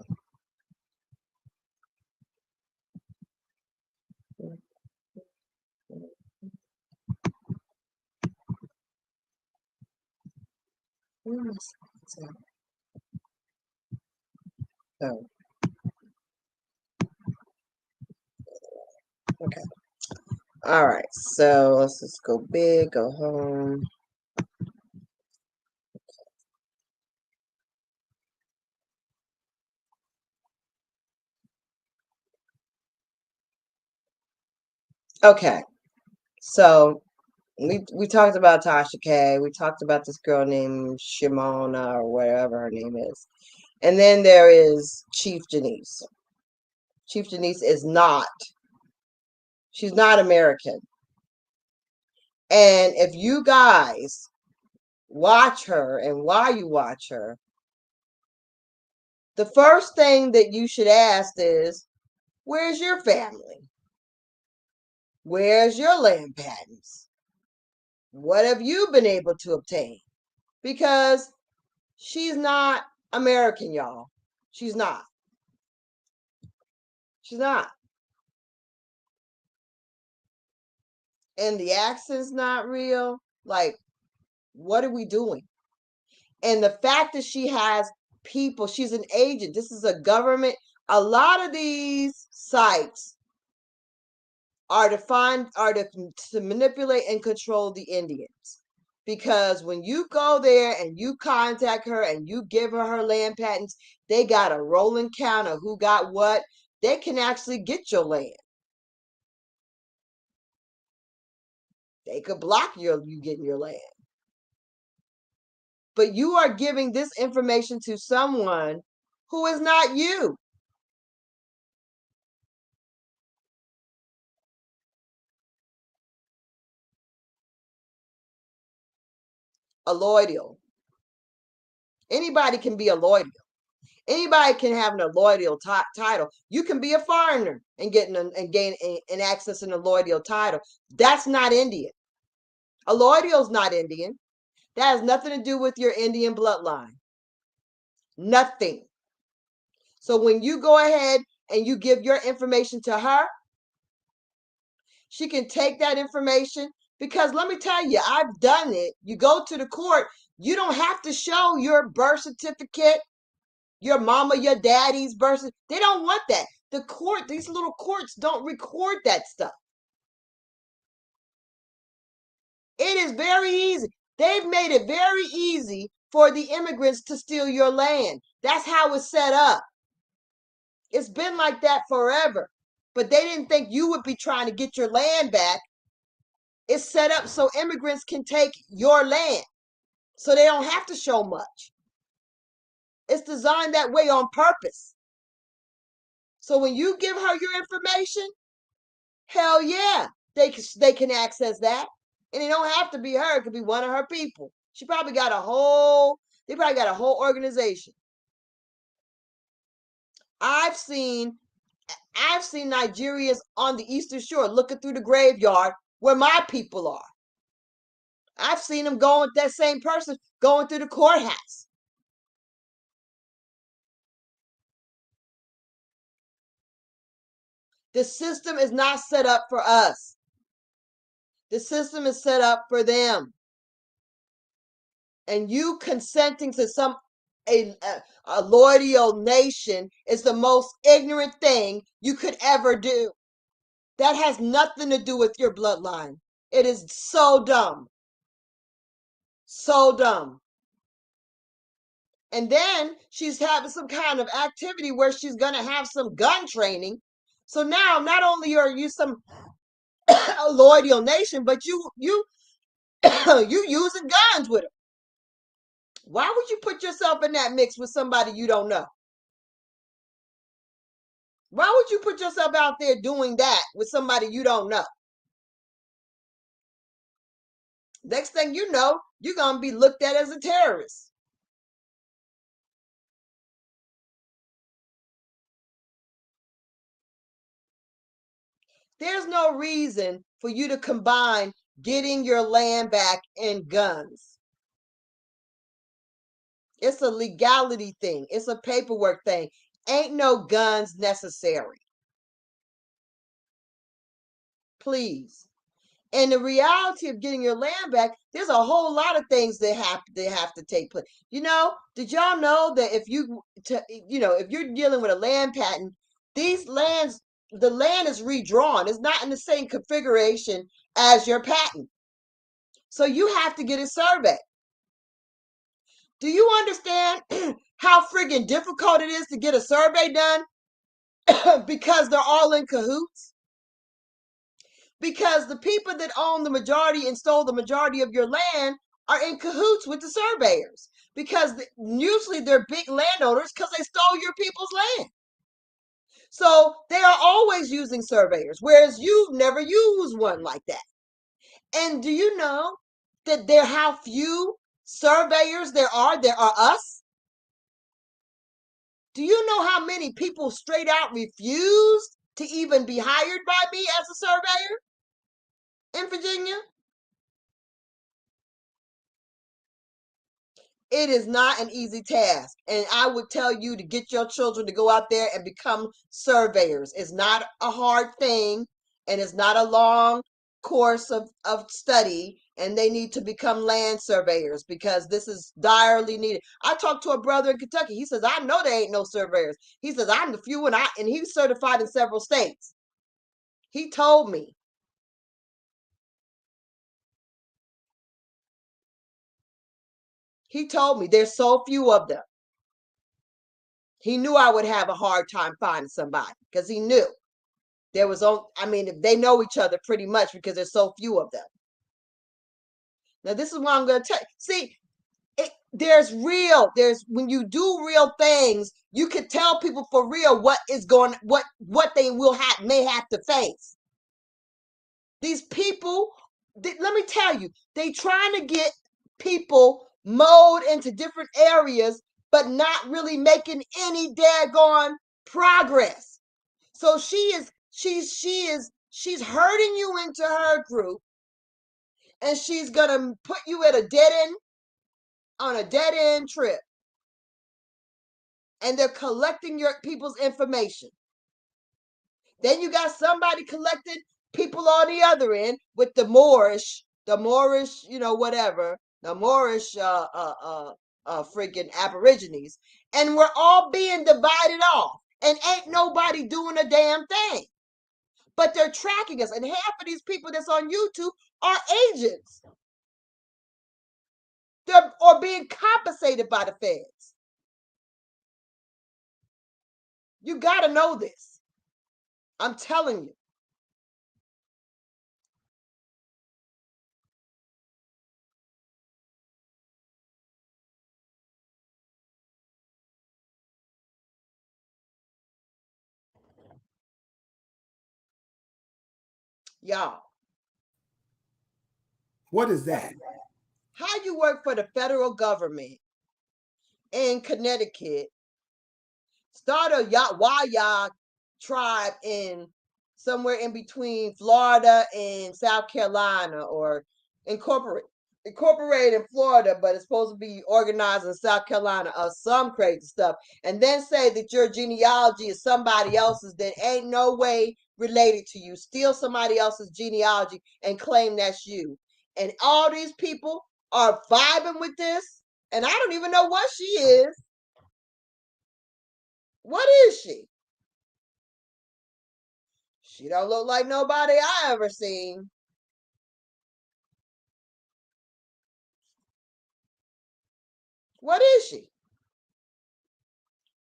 Oh. Okay. All right. So let's just go big, go home. Okay. So we talked about Tasha K. We talked about this girl named Shimona or whatever her name is. And then there is Chief Janice. Chief Janice is not. She's not American. And if you guys watch her and why you watch her, the first thing that you should ask is, where's your family? Where's your land patents? What have you been able to obtain? Because she's not American, y'all. She's not. She's not. And the accent's not real. Like, what are we doing? And the fact that she has people, she's an agent. This is a government. A lot of these sites are to manipulate and control the Indians. Because when you go there and you contact her and you give her land patents, they got a rolling count of who got what. They can actually get your land. They could block you getting your land. But you are giving this information to someone who is not you. A loyal. Anybody can be a loyal. Anybody can have an loyal title. You can be a foreigner and gain and access in a loyal title. That's not Indian. A loyal is not Indian. That has nothing to do with your Indian bloodline. Nothing. So when you go ahead and you give your information to her, she can take that information, because let me tell you, I've done it. You go to the court, you don't have to show your birth certificate, your mama, your daddy's birth certificate. They don't want that. The court, these little courts don't record that stuff. It is very easy. They've made it very easy for the immigrants to steal your land. That's how it's set up. It's been like that forever. But they didn't think you would be trying to get your land back. It's set up so immigrants can take your land, so they don't have to show much. It's designed that way on purpose. So when you give her your information, hell yeah, they can access that. And it don't have to be her. It could be one of her people. They probably got a whole organization. I've seen Nigerians on the Eastern Shore looking through the graveyard where my people are. I've seen them going with that same person going through the courthouse. The system is not set up for us. The system is set up for them. And you consenting to a loyal nation is the most ignorant thing you could ever do. That has nothing to do with your bloodline. It is so dumb. So dumb. And then she's having some kind of activity where she's going to have some gun training. So now not only are you some loyal nation, but you using guns with them. Why would you put yourself in that mix with somebody you don't know? Why would you put yourself out there doing that with somebody you don't know? Next thing you know, you're going to be looked at as a terrorist. There's no reason for you to combine getting your land back and guns. It's a legality thing. It's a paperwork thing. Ain't no guns necessary. Please. And the reality of getting your land back, there's a whole lot of things that have to take place. Did y'all know that if you're dealing with a land patent, the land is redrawn. It's not in the same configuration as your patent. So you have to get a survey. Do you understand how friggin' difficult it is to get a survey done? Because they're all in cahoots? Because the people that own the majority and stole the majority of your land are in cahoots with the surveyors. Because usually they're big landowners because they stole your people's land. So they are always using surveyors, whereas you've never used one like that. And do you know that how few surveyors there are? There are us. Do you know how many people straight out refused to even be hired by me as a surveyor in Virginia? It is not an easy task. And I would tell you to get your children to go out there and become surveyors. It's not a hard thing, and it's not a long course of study, and they need to become land surveyors because this is direly needed. I talked to a brother in Kentucky. He says, I know there ain't no surveyors. He says, I'm the few, and he's certified in several states. He told me. He told me there's so few of them. He knew I would have a hard time finding somebody because he knew there was they know each other pretty much because there's so few of them. Now, this is what I'm going to tell you. See, There's when you do real things, you can tell people for real what they may have to face. These people, let me tell you, they trying to get people mold into different areas, but not really making any daggone progress. So she's herding you into her group, and she's gonna put you at on a dead end trip. And they're collecting your people's information. Then you got somebody collecting people on the other end with the Moorish, whatever, the Moorish freaking Aborigines. And we're all being divided off. And ain't nobody doing a damn thing. But they're tracking us. And half of these people that's on YouTube are agents. Or being compensated by the feds. You got to know this. I'm telling you. Y'all. What is that? How you work for the federal government in Connecticut, start a Waya tribe in somewhere in between Florida and South Carolina, or incorporate in Florida, but it's supposed to be organized in South Carolina, or some crazy stuff, and then say that your genealogy is somebody else's that ain't no way related to you. Steal somebody else's genealogy and claim that's you. And all these people are vibing with this, and I don't even know what she is. What is she? She don't look like nobody I ever seen. What is she?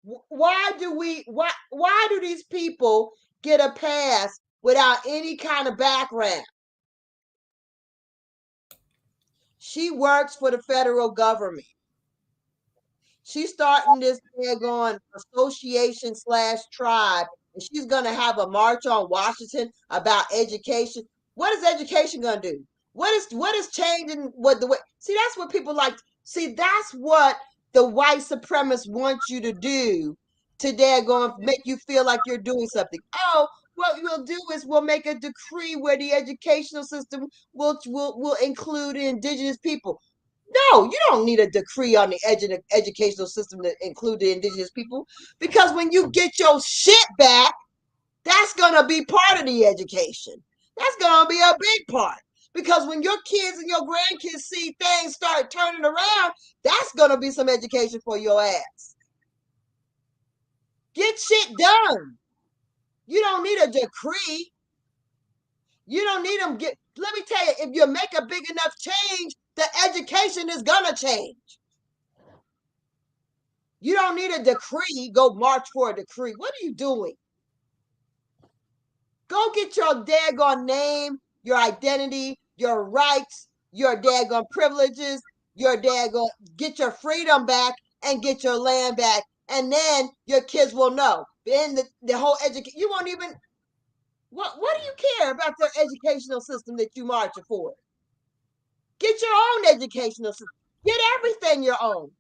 Why do these people get a pass without any kind of background? She works for the federal government. She's starting this daggone association / tribe, and she's gonna have a march on Washington about education. What is education gonna do? What is changing what the way? See, that's what people like. See, that's what the white supremacists want you to do. Today, going to make you feel like you're doing something. Oh, what we'll do is we'll make a decree where the educational system will include indigenous people. No, you don't need a decree on the educational system to include the indigenous people, because when you get your shit back, that's going to be part of the education. That's going to be a big part, because when your kids and your grandkids see things start turning around, that's going to be some education for your ass. Get shit done. You don't need a decree. You don't need them. Let me tell you, if you make a big enough change, the education is going to change. You don't need a decree. Go march for a decree. What are you doing? Go get your daggone name, your identity, your rights, your daggone privileges, get your freedom back and get your land back. And then your kids will know. Then the whole education, you won't even, what do you care about their educational system that you marching for? Get your own educational system. Get everything your own.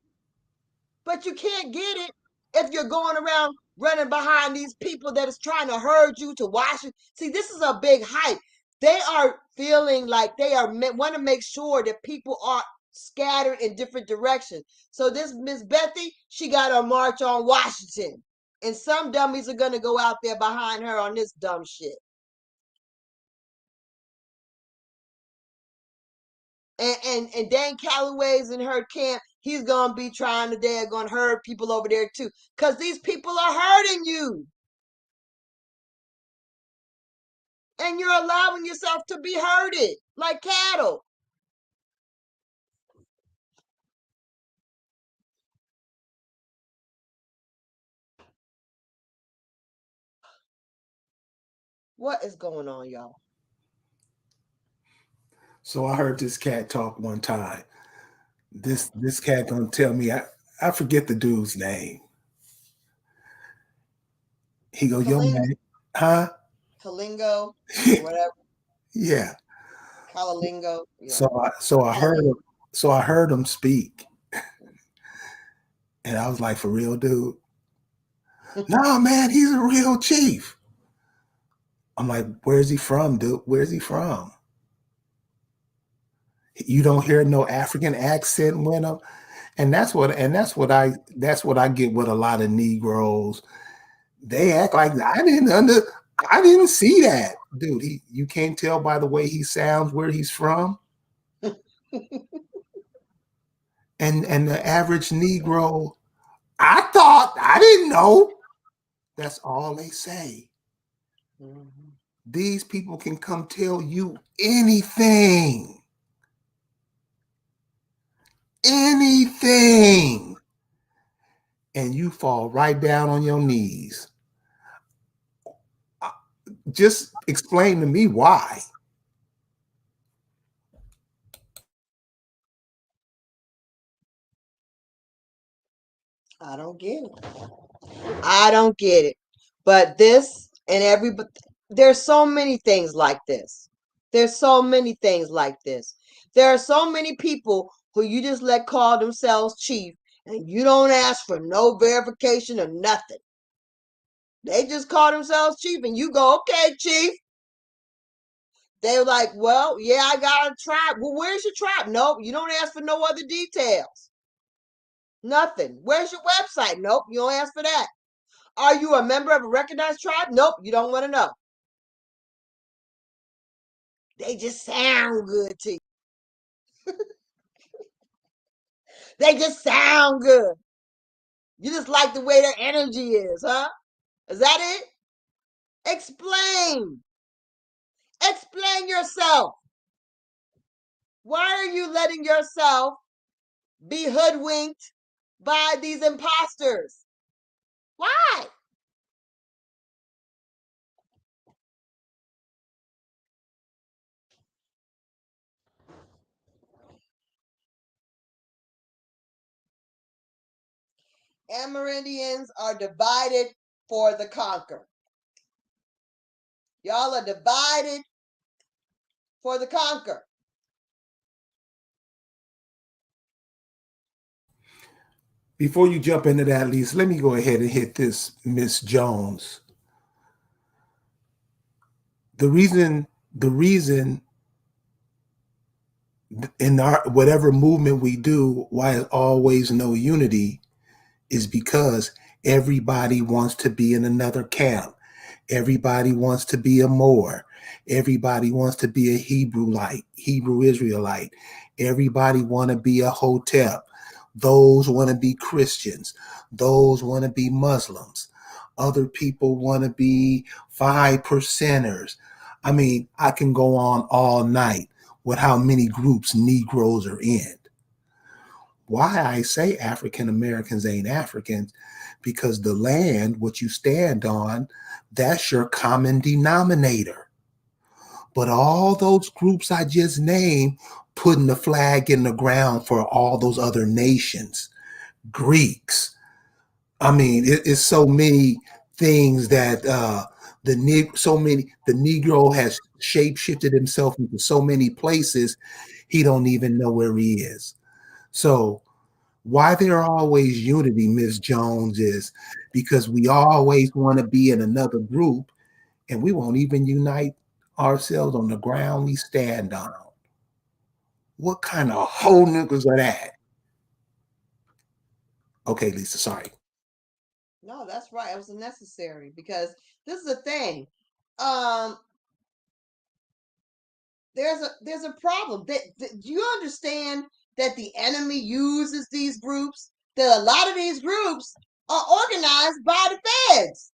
But you can't get it if you're going around running behind these people that is trying to herd you to Washington. See, this is a big hype. They are feeling like they want to make sure that people are scattered in different directions. So this Miss Bethy, she got a march on Washington. And some dummies are going to go out there behind her on this dumb shit. And Dan Calloway's in her camp. He's gonna be trying to gonna herd people over there too, because these people are hurting you, and you're allowing yourself to be herded like cattle. What is going on, y'all? So I heard this cat talk one time. This cat gonna tell me I forget the dude's name. He go, yo Kalinga, man, huh? Kalingo, or whatever. Yeah. Kalalingo. Yeah. So I heard Kalingo. him. So I heard him speak, and I was like, for real, dude. Nah, man, he's a real chief. I'm like, where's he from, dude? Where's he from? You don't hear no African accent with him, and that's what I get with a lot of Negroes. They act like I didn't see that, dude. You can't tell by the way he sounds where he's from, and the average Negro. I didn't know. That's all they say. Mhm. These people can come tell you anything. Anything. And you fall right down on your knees. Just explain to me why. I don't get it. I don't get it. But this and there's so many things like this. There's so many things like this. There are so many people who you just let call themselves chief and you don't ask for no verification or nothing. They just call themselves chief and you go, okay, chief. They're like, well, yeah, I got a tribe. Well, where's your tribe? Nope, you don't ask for no other details. Nothing. Where's your website? Nope, you don't ask for that. Are you a member of a recognized tribe? Nope, you don't want to know. They just sound good to you. They just sound good. You just like the way their energy is, huh? Is that it? Explain. Explain yourself. Why are you letting yourself be hoodwinked by these imposters? Why? Amerindians are divided for the conquer. Y'all are divided for the conquer. Before you jump into that, Lisa, let me go ahead and hit this, Miss Jones. The reason in our whatever movement we do, why there's always no unity, is because everybody wants to be in another camp. Everybody wants to be a Moor. Everybody wants to be a Hebrew Israelite. Everybody want to be a Hotep. Those want to be Christians. Those want to be Muslims. Other people want to be 5%ers. I mean, I can go on all night with how many groups Negroes are in. Why I say African Americans ain't Africans, because the land, what you stand on, that's your common denominator. But all those groups I just named, putting the flag in the ground for all those other nations, Greeks. I mean, it's so many things that the Negro has shape shifted himself into so many places, he don't even know where he is. So why there always unity, Miss Jones, is because we always want to be in another group and we won't even unite ourselves on the ground we stand on. What kind of whole niggas are that? Okay, Lisa, sorry. No, that's right. It was necessary because this is the thing. Um, there's a problem. Do you understand that the enemy uses these groups? That a lot of these groups are organized by the feds.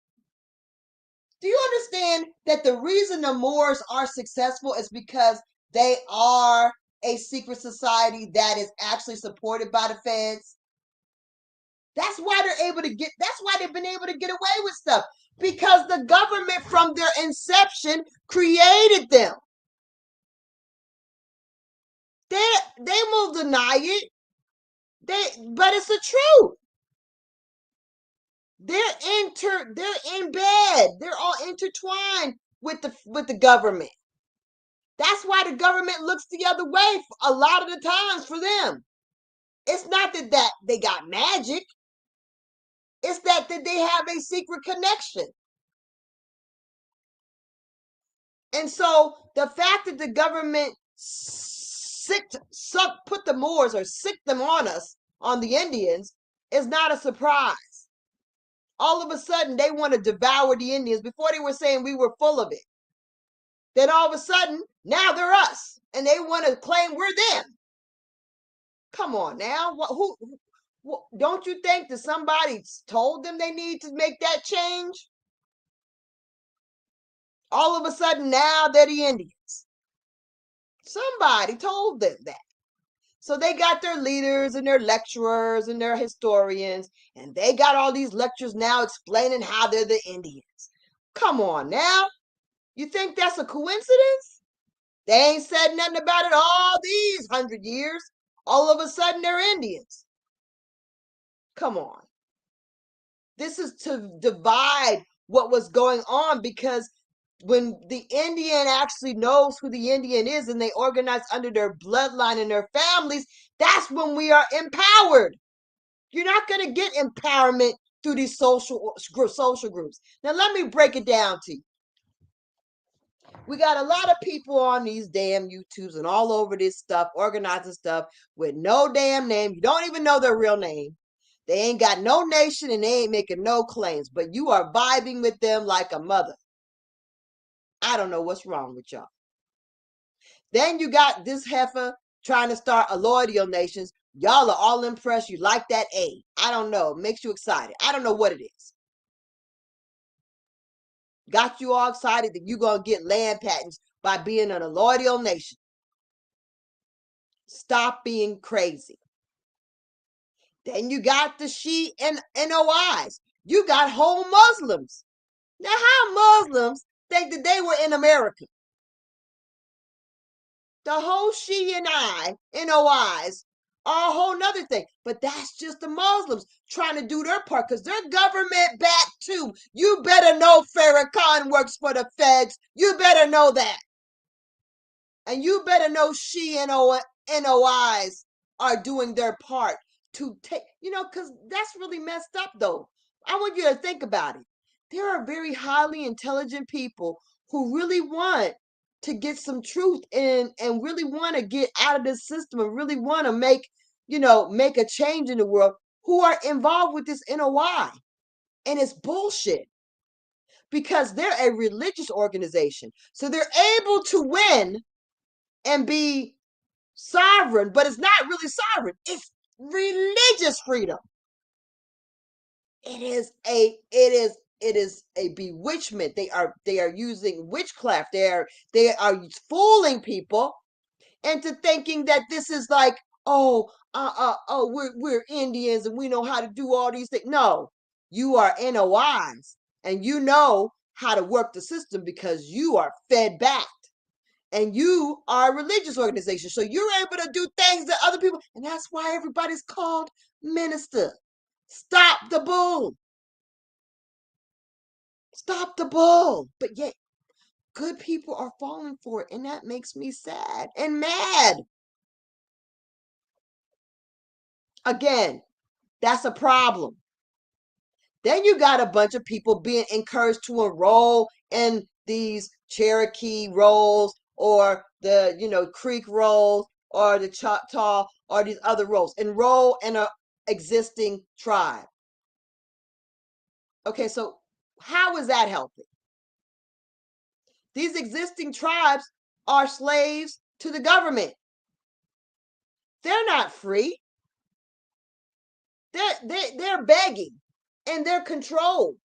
Do you understand that the reason the Moors are successful is because they are a secret society that is actually supported by the feds? That's why that's why they've been able to get away with stuff. Because the government from their inception created them. They will deny it. But it's the truth. They're in bed. They're all intertwined with the government. That's why the government looks the other way a lot of the times for them. It's not that they got magic. It's that they have a secret connection. And so the fact that the government put the Moors or sicked them on us, on the Indians, is not a surprise. All of a sudden, they want to devour the Indians. Before they were saying we were full of it. Then all of a sudden, now they're us. And they want to claim we're them. Come on now. Don't you think that somebody told them they need to make that change? All of a sudden, now they're the Indians. Somebody told them that. So they got their leaders and their lecturers and their historians, and they got all these lectures now explaining how they're the Indians. Come on now. You think that's a coincidence? They ain't said nothing about it all these 100 years. All of a sudden, they're Indians. Come on. This is to divide what was going on, because when the Indian actually knows who the Indian is and they organize under their bloodline and their families, that's when we are empowered. You're not going to get empowerment through these social groups. Now, let me break it down to you. We got a lot of people on these damn YouTubes and all over this stuff, organizing stuff with no damn name. You don't even know their real name. They ain't got no nation and they ain't making no claims, but you are vibing with them like a mother. I don't know what's wrong with y'all. Then you got this heifer trying to start a loyal nations. Y'all are all impressed. You like that A. I don't know. It makes you excited. I don't know what it is. Got you all excited that you're going to get land patents by being in a loyal nation. Stop being crazy. Then you got the Shi and NOIs. You got whole Muslims. Now, how Muslims think that they were in America? The whole Shi and NOIs are a whole nother thing. But that's just the Muslims trying to do their part because they're government backed too. You better know Farrakhan works for the feds. You better know that. And you better know Shi and NOIs are doing their part to take, because that's really messed up though. I want you to think about it. There are very highly intelligent people who really want to get some truth in and really want to get out of this system and really want to make a change in the world, who are involved with this NOI. And it's bullshit because they're a religious organization. So they're able to win and be sovereign, but it's not really sovereign. It's religious freedom. It is a bewitchment. They are using witchcraft. They are fooling people into thinking that this is like, we're Indians and we know how to do all these things. No, you are NOIs and you know how to work the system because you are fed back. And you are a religious organization. So you're able to do things that other people, and that's why everybody's called minister. Stop the bull. Stop the bull. But yet, good people are falling for it, and that makes me sad and mad. Again, that's a problem. Then you got a bunch of people being encouraged to enroll in these Cherokee roles or the Creek roles or the Choctaw or these other roles. Enroll in an existing tribe. Okay, so how is that helping? These existing tribes are slaves to the government. They're not free. They're begging and they're controlled.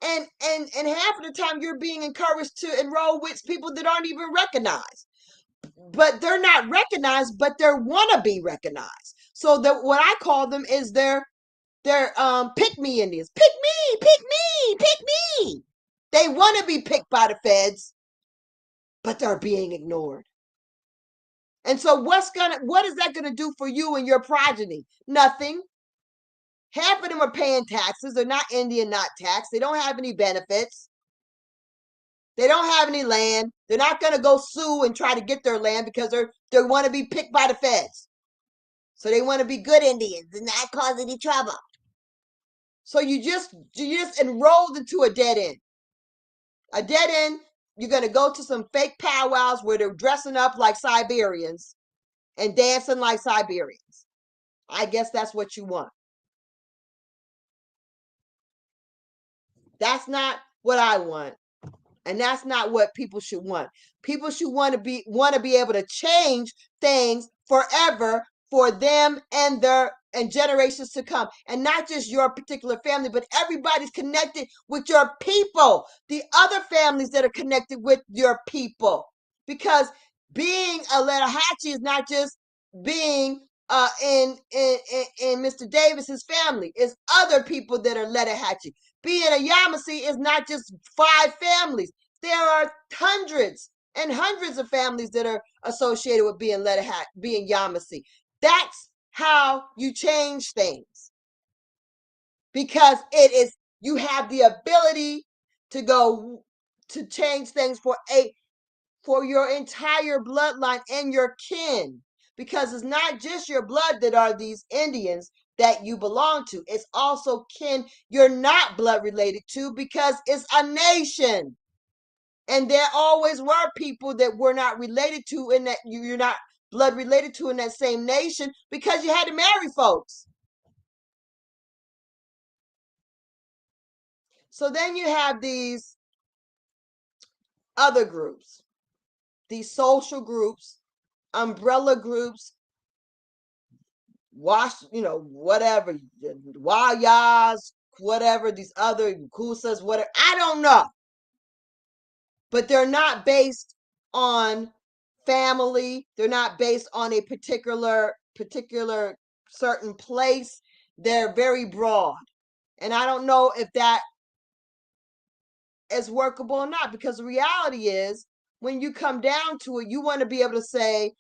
And half of the time you're being encouraged to enroll with people that aren't even recognized. But they're not recognized, but they want to be recognized. So what I call them is they're pick me Indians. Pick me, pick me, pick me. They want to be picked by the feds, but they're being ignored. And so what is that gonna do for you and your progeny? Nothing. Half of them are paying taxes. They're not Indian, not taxed. They don't have any benefits. They don't have any land. They're not going to go sue and try to get their land because they want to be picked by the feds. So they want to be good Indians and not cause any trouble. So you just enrolled into a dead end. A dead end, you're going to go to some fake powwows where they're dressing up like Siberians and dancing like Siberians. I guess that's what you want. That's not what I want. And that's not what people should want. People should want to be able to change things forever for them and generations to come. And not just your particular family, but everybody's connected with your people, the other families that are connected with your people. Because being a Letahatchee is not just being in Mr. Davis's family. It's other people that are Letahatchee. Being a Yamasee is not just 5 families. There are hundreds and hundreds of families that are associated with being Yamasee. That's how you change things. Because you have the ability to change things for your entire bloodline and your kin. Because it's not just your blood that are these Indians that you belong to. It's also kin you're not blood related to, because it's a nation. And there always were people that were not related to, in that you're not blood related to in that same nation, because you had to marry folks. So then you have these other groups, these social groups, umbrella groups, whatever, Wayas, whatever, these other Kusas, whatever, I don't know. But they're not based on family. They're not based on a particular certain place. They're very broad. And I don't know if that is workable or not, because the reality is, when you come down to it, you want to be able to say,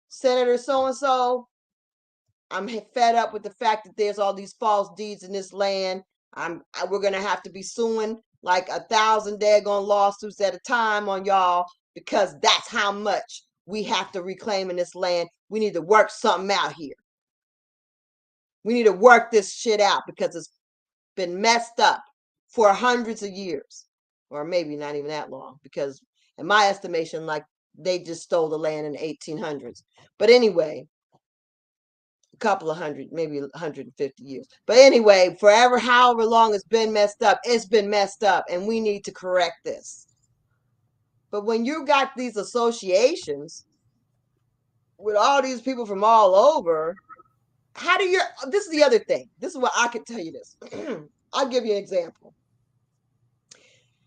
Senator so-and-so, I'm fed up with the fact that there's all these false deeds in this land. We're going to have to be suing like 1,000 daggone lawsuits at a time on y'all, because that's how much we have to reclaim in this land. We need to work something out here. We need to work this shit out, because it's been messed up for hundreds of years, or maybe not even that long, because in my estimation, like, they just stole the land in the 1800s. But anyway, a couple of hundred, maybe 150 years. But anyway, however long it's been messed up, and we need to correct this. But when you got these associations with all these people from all over, this is the other thing. This is what I can tell you this. I'll give you an example.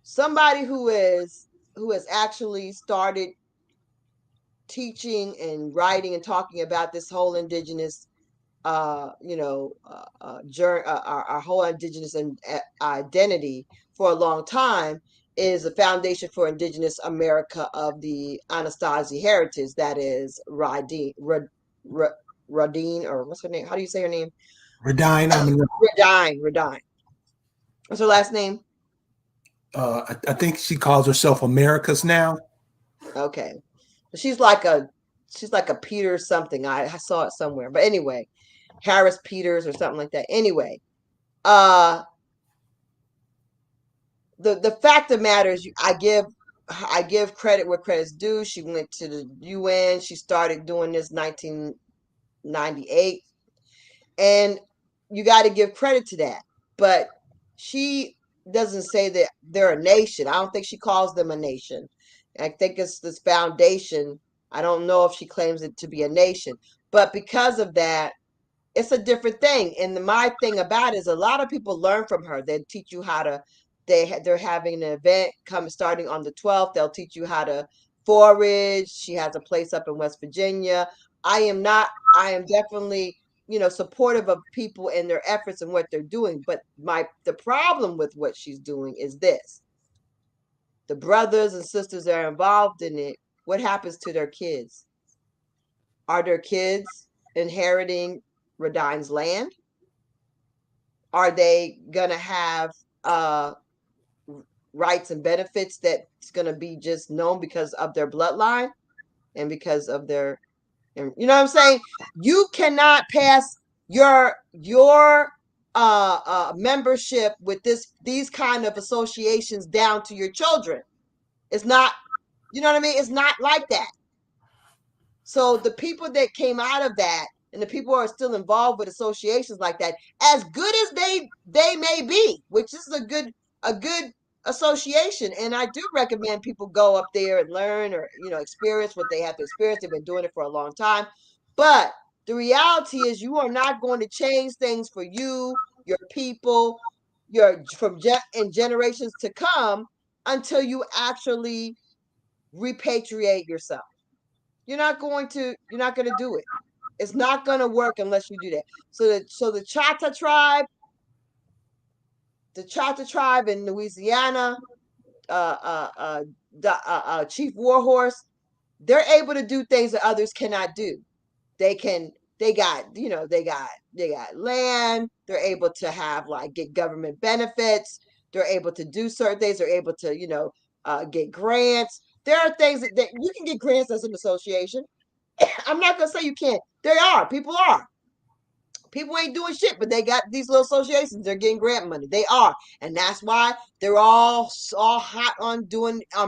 Somebody who has actually started teaching and writing and talking about this whole indigenous our whole indigenous identity for a long time is the Foundation for Indigenous America of the Anasazi Heritage. That is Radine, or what's her name? How do you say her name? Radine. Radine. What's her last name? I think she calls herself America's now. Okay, she's like a Peter something. I saw it somewhere, but anyway, Harris Peters or something like that. Anyway, the fact of the matter is, I give credit where credit's due. She went to the UN. She started doing this 1998, and you got to give credit to that. But she doesn't say that they're a nation. I don't think she calls them a nation. I think it's this foundation. I don't know if she claims it to be a nation, but because of that, it's a different thing. And my thing about it is, a lot of people learn from her. They teach you how to, they're having an event starting on the 12th. They'll teach you how to forage. She has a place up in West Virginia. I am definitely, supportive of people and their efforts and what they're doing. But the problem with what she's doing is this: the brothers and sisters that are involved in it, what happens to their kids? Are their kids inheriting Radine's land? Are they gonna have rights and benefits that's gonna be just known because of their bloodline and because of their, and you know what I'm saying? You cannot pass your membership with these kind of associations down to your children. It's not, you know what I mean? It's not like that. So the people that came out of that and the people who are still involved with associations like that, as good as they may be, which is a good association, and I do recommend people go up there and learn, or experience what they have to experience. They've been doing it for a long time, but the reality is you are not going to change things for you, your people, in generations to come until you actually repatriate yourself. You're not going to do it. It's not going to work unless you do that. So the Chata tribe in Louisiana, Chief Warhorse, they're able to do things that others cannot do. They got land. They're able to have get government benefits. They're able to do certain things. They're able to get grants. There are things that you can get grants as an association. I'm not gonna say you can't. There are. People ain't doing shit, but they got these little associations. They're getting grant money. They are, and that's why they're all hot on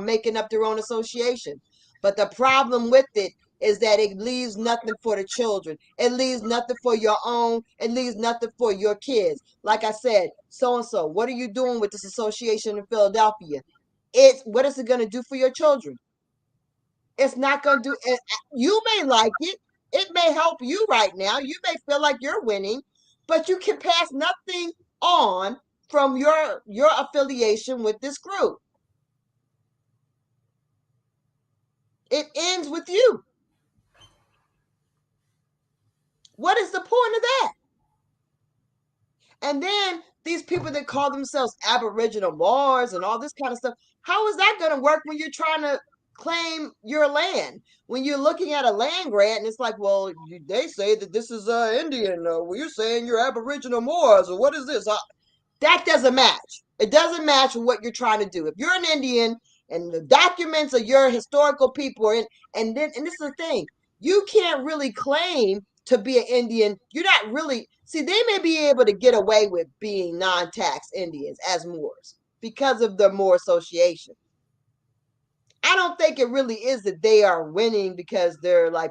making up their own association. But the problem with it is that it leaves nothing for the children. It leaves nothing for your own. It leaves nothing for your kids. Like I said, so and so. What are you doing with this association in Philadelphia? What is it going to do for your children? It's not going to do. You may like it. It may help you right now. You may feel like you're winning, but you can pass nothing on from your affiliation with this group. It ends with you. What is the point of that? And then these people that call themselves Aboriginal Moors and all this kind of stuff, how is that going to work when you're trying to claim your land? When you're looking at a land grant and it's like, well, they say that this is Indian, well, you're saying you're Aboriginal Moors, or what is this? That doesn't match. It doesn't match with what you're trying to do. If you're an Indian and the documents of your historical people are in, and this is the thing, you can't really claim to be an Indian. You're not really, see, they may be able to get away with being non-tax Indians as Moors because of the Moor Association. I don't think it really is that they are winning because they're I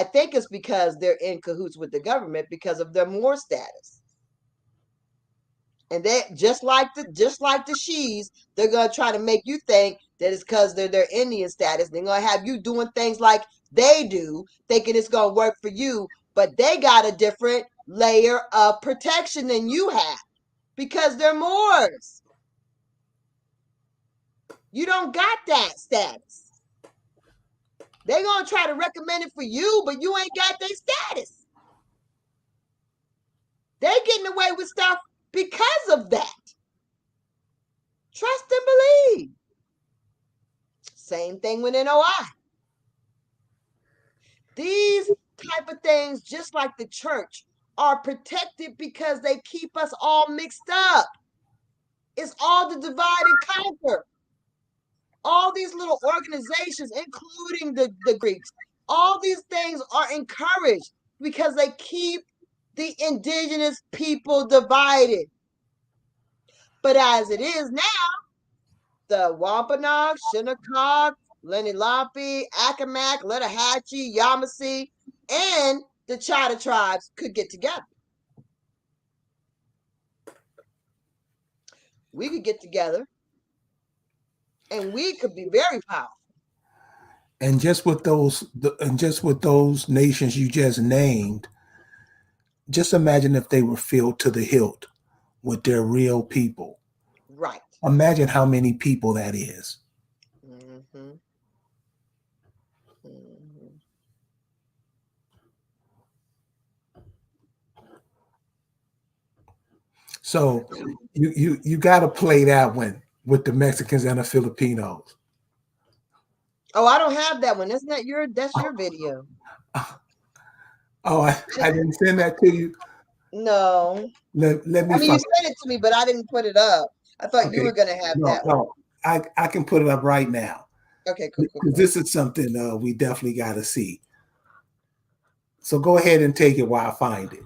think it's because they're in cahoots with the government because of their Moor status. And they just like the Shis, they're gonna try to make you think that it's because they're their Indian status. They're gonna have you doing things like they do, thinking it's gonna work for you, but they got a different layer of protection than you have because they're Moors. You don't got that status. They're gonna try to recommend it for you, but you ain't got their status. They're getting away with stuff because of that. Trust and believe. Same thing with NOI. These type of things, just like the church, are protected because they keep us all mixed up. It's all the divide and conquer. All these little organizations, including the Greeks, all these things are encouraged because they keep the indigenous people divided. But as it is now, the Wampanoag, Shinnecock, Lenape, Accomack, Lenahatchee, Yamasee, and the Chata tribes could get together. We could get together, and we could be very powerful. And just with those nations you just named, just imagine if they were filled to the hilt with their real people. Right. Imagine how many people that is. Mm-hmm. Mm-hmm. So you got to play that one with the Mexicans and the Filipinos. Oh, I don't have that one. That's your video. Oh, I didn't send that to you. No. Let me I mean, you find. sent it to me, but I didn't put it up. I thought you Okay. were going to have No, that one. no. I can put it up right now. Okay, cool. Because this is something we definitely got to see. So go ahead and take it while I find it.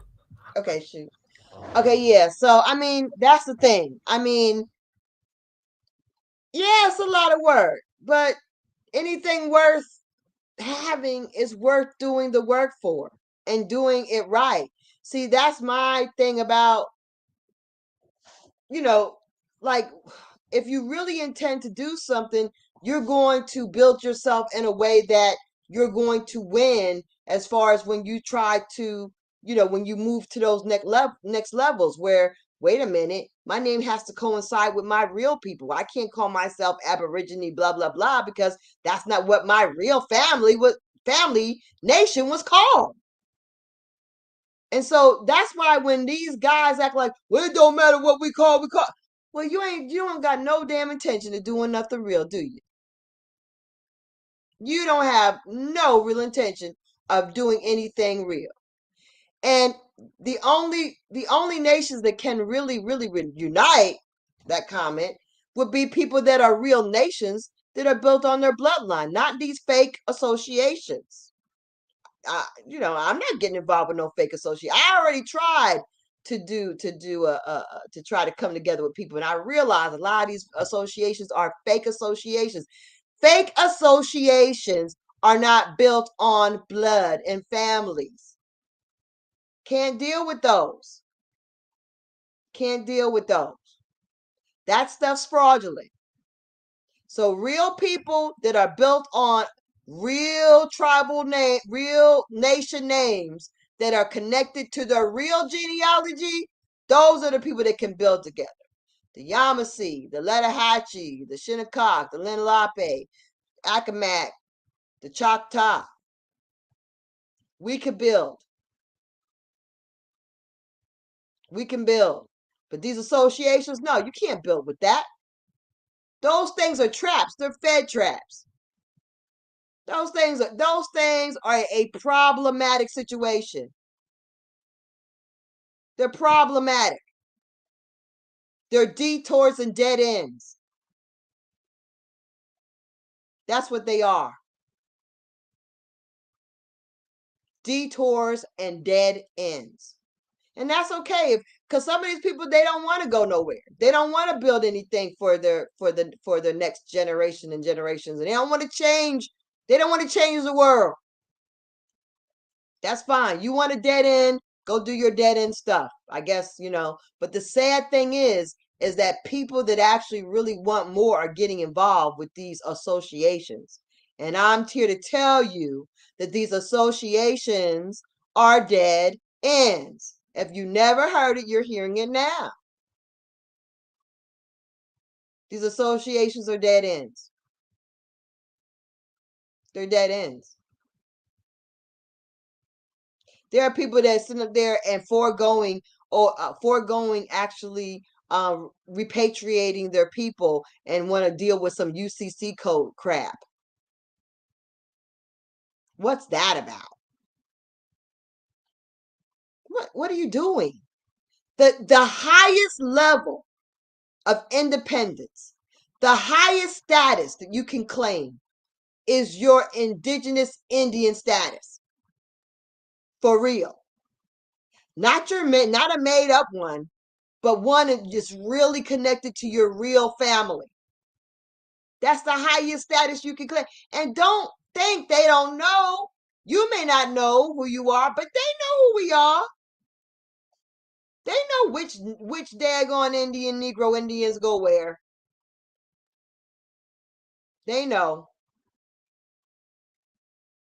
Okay, shoot. Okay, yeah. So, I mean, that's the thing. I mean, yeah, it's a lot of work, but anything worth having is worth doing the work for and doing it right. See, that's my thing about, like, if you really intend to do something, you're going to build yourself in a way that you're going to win as far as when you try to, when you move to those next levels where, wait a minute, my name has to coincide with my real people. I can't call myself Aborigine, blah, blah, blah, because that's not what my real family nation was called. And so that's why when these guys act like, well, it don't matter what we call. Well, you don't got no damn intention of doing nothing real, do you? You don't have no real intention of doing anything real. And the only nations that can really unite that comment would be people that are real nations that are built on their bloodline, not these fake associations. I'm not getting involved with no fake association. I already tried to try to come together with people, and I realized a lot of these associations are fake associations. Fake associations are not built on blood and families. Can't deal with those. Can't deal with those. That stuff's fraudulent. So real people that are built on real real nation names that are connected to their real genealogy, those are the people that can build together. The Yamasee, the Lenahatchee, the Shinnecock, the Lenape, Accomack, the Choctaw. We can build. We can build. But these associations, no, you can't build with that. Those things are traps. They're fed traps. Those things are a problematic situation. They're problematic. They're detours and dead ends. That's what they are. Detours and dead ends. And that's okay, because some of these people, they don't want to go nowhere. They don't want to build anything for their next generation and generations. And they don't want to change. They don't want to change the world. That's fine. You want a dead end, go do your dead end stuff. I guess, but the sad thing is that people that actually really want more are getting involved with these associations. And I'm here to tell you that these associations are dead ends. If you never heard it, you're hearing it now. These associations are dead ends. They're dead ends. There are people that sit up there and foregoing actually repatriating their people and want to deal with some UCC code crap. What's that about? What are you doing? The highest level of independence, the highest status that you can claim is your indigenous Indian status. For real. Not a made up one, but one that's just really connected to your real family. That's the highest status you can claim. And don't think they don't know. You may not know who you are, but they know who we are. They know which daggone Negro Indians go where. They know.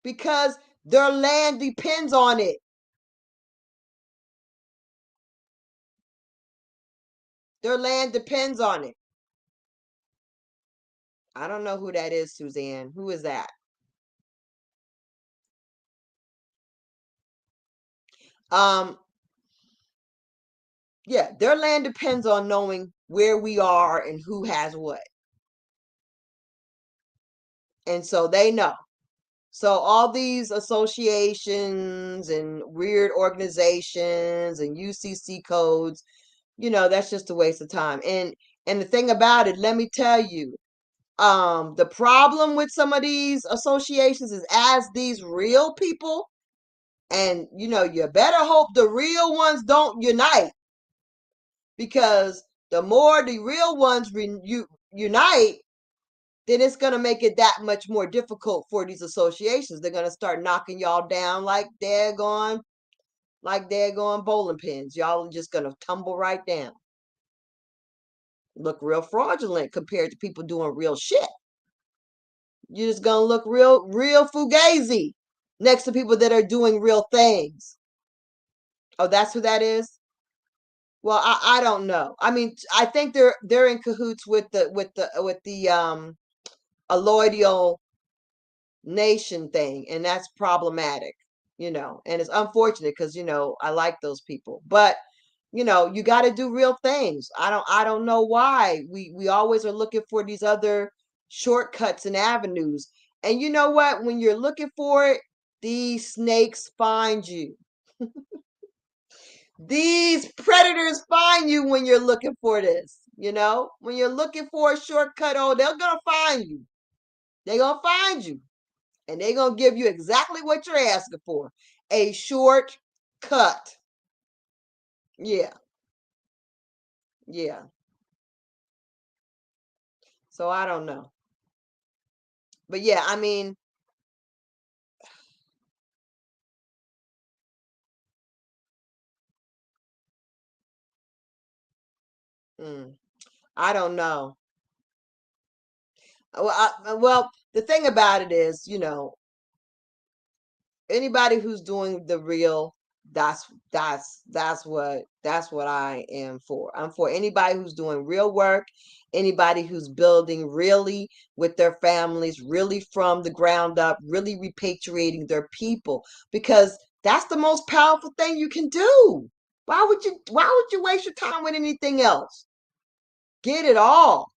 Because their land depends on it. Their land depends on it. I don't know who that is, Suzanne. Who is that? Yeah, their land depends on knowing where we are and who has what. And so they know. So all these associations and weird organizations and UCC codes, that's just a waste of time. And the thing about it, let me tell you, the problem with some of these associations is as these real people, and you better hope the real ones don't unite, because the more the real ones unite, then it's going to make it that much more difficult for these associations. They're going to start knocking y'all down like daggone bowling pins. Y'all are just going to tumble right down. Look real fraudulent compared to people doing real shit. You're just going to look real fugazi next to people that are doing real things. Oh, that's who that is? Well, I don't know. I mean, I think they're in cahoots with the alloidial nation thing, and that's problematic, and it's unfortunate because I like those people, but you got to do real things. I don't know why we always are looking for these other shortcuts and avenues. And you know what, when you're looking for it, these snakes find you. These predators find you when you're looking for this. When you're looking for a shortcut, they're gonna find you. They're gonna find you. And they're going to give you exactly what you're asking for. A short cut. Yeah. Yeah. So I don't know. But yeah, I mean, I don't know. Well, the thing about it is, anybody who's doing the real, that's what I am for. I'm for anybody who's doing real work, anybody who's building really with their families, really from the ground up, really repatriating their people, because that's the most powerful thing you can do. Why would you waste your time with anything else? Get it all.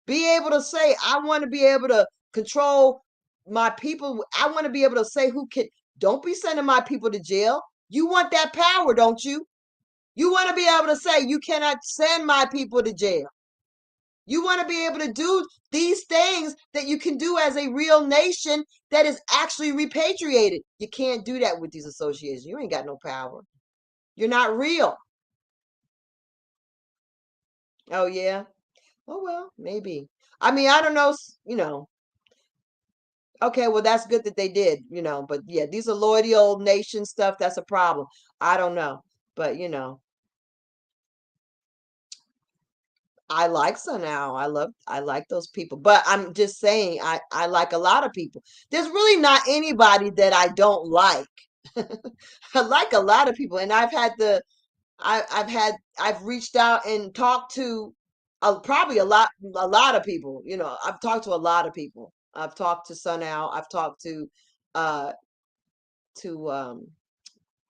Be able to say, I want to be able to control my people. I want to be able to say who can. Don't be sending my people to jail. You want that power, don't you? You want to be able to say, you cannot send my people to jail. You want to be able to do these things that you can do as a real nation that is actually repatriated. You can't do that with these associations. You ain't got no power. You're not real. Oh, yeah. Oh, well, maybe. I mean, I don't know, Okay, well, that's good that they did, but yeah, these are loyal nation stuff. That's a problem. I don't know, but I like Sunao. I like those people, but I'm just saying, I like a lot of people. There's really not anybody that I don't like. I like a lot of people, and I've reached out and talked to probably a lot of people. I've talked to a lot of people. I've talked to Sunao. I've talked uh to um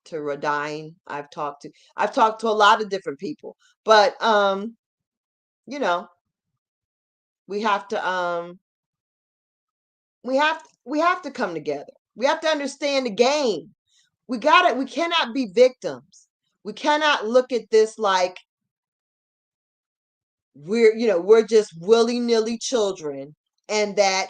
to Radine. I've talked to a lot of different people. But you know, we have to we have to come together. We have to understand the game. We cannot be victims. We cannot look at this like we're just willy-nilly children, and that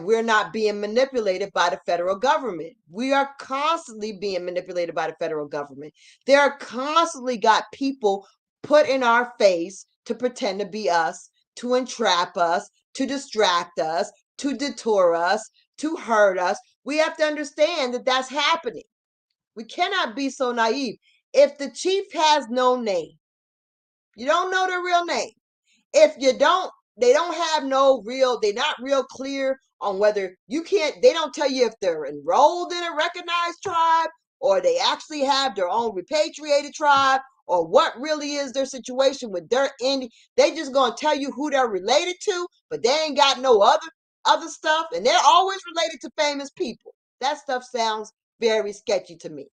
we're not being manipulated by the federal government. We are constantly being manipulated by the federal government. They're constantly got people put in our face to pretend to be us, to entrap us, to distract us, to detour us, to hurt us. We have to understand that that's happening. We cannot be so naive. If the chief has no name, you don't know their real name. If they don't have no real, they're not real clear on whether they don't tell you if they're enrolled in a recognized tribe or they actually have their own repatriated tribe, or what really is their situation with their Indian. They just gonna tell you who they're related to, but they ain't got no other stuff, and they're always related to famous people. That stuff sounds very sketchy to me.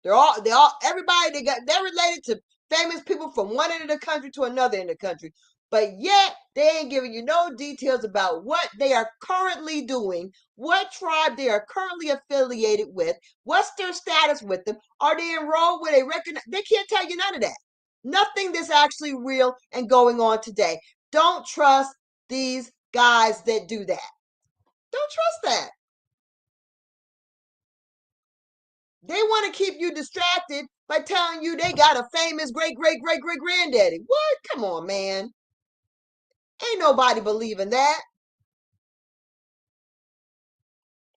Everybody they're related to famous people from one end of the country to another end of the country. but yet they ain't giving you no details about what they are currently doing, what tribe they are currently affiliated with, what's their status with them, are they enrolled where they recognize? They can't tell you none of that. Nothing that's actually real and going on today. Don't trust these guys that do that. Don't trust that. They want to keep you distracted by telling you they got a famous great granddaddy. What? Come on, man. Ain't nobody believing that.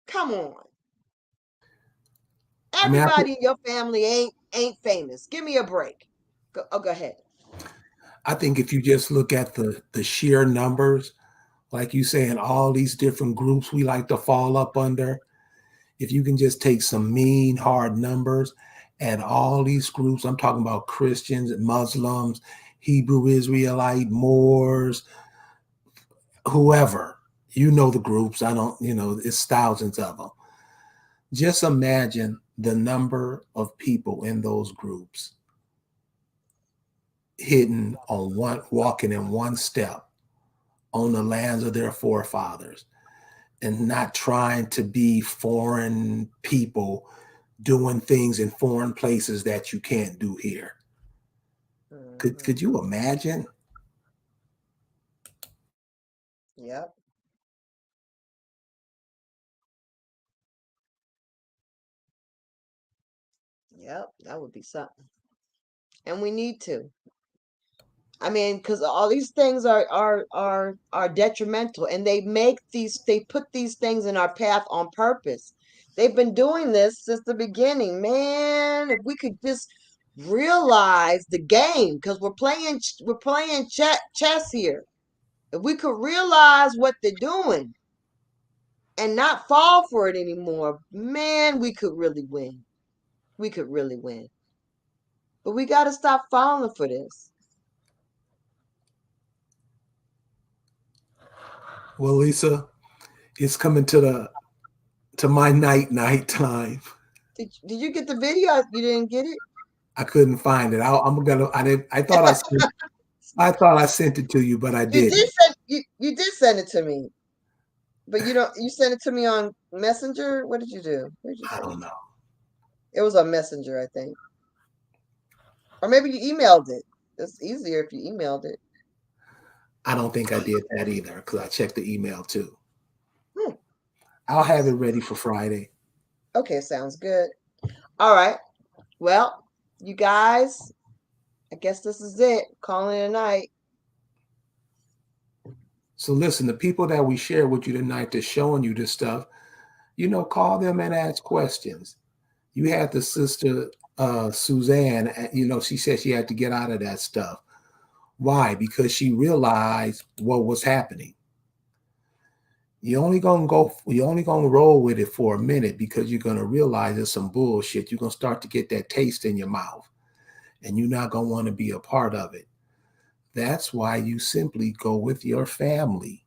Come on. I mean, Everybody in your family ain't famous. Give me a break. Go ahead. I think if you just look at the sheer numbers, like you saying, all these different groups we like to fall up under, if you can just take some mean, hard numbers and all these groups, I'm talking about Christians, Muslims, Hebrew Israelite, Moors, whoever, you know the groups. I don't, it's thousands of them. Just imagine the number of people in those groups hidden on one, walking in one step on the lands of their forefathers and not trying to be foreign people doing things in foreign places that you can't do here. Could you imagine? Yep. Yep. That would be something. And we need to. I mean, because all these things are detrimental, and they put these things in our path on purpose. They've been doing this since the beginning, man. If we could just realize the game, because we're playing chess here. If we could realize what they're doing and not fall for it anymore, man, we could really win. We could really win. But we got to stop falling for this. Well, Lisa, it's coming to my night time. Did you get the video? You didn't get it? I couldn't find it. I thought I sent it to you, but I didn't. You did send it to me. But you sent it to me on Messenger? What did you do? Where did you I send don't it? know. It was on Messenger, I think. Or maybe you emailed it. It's easier if you emailed it. I don't think I did that either because I checked the email too. Hmm. I'll have it ready for Friday. Okay, sounds good. All right. Well, you guys, I guess this is it. Calling it a night. So listen, the people that we share with you tonight that's showing you this stuff, call them and ask questions. You had the sister Suzanne, she said she had to get out of that stuff. Why? Because she realized what was happening. You're only gonna roll with it for a minute because you're gonna realize it's some bullshit. You're gonna start to get that taste in your mouth, and you're not gonna want to be a part of it. That's why you simply go with your family.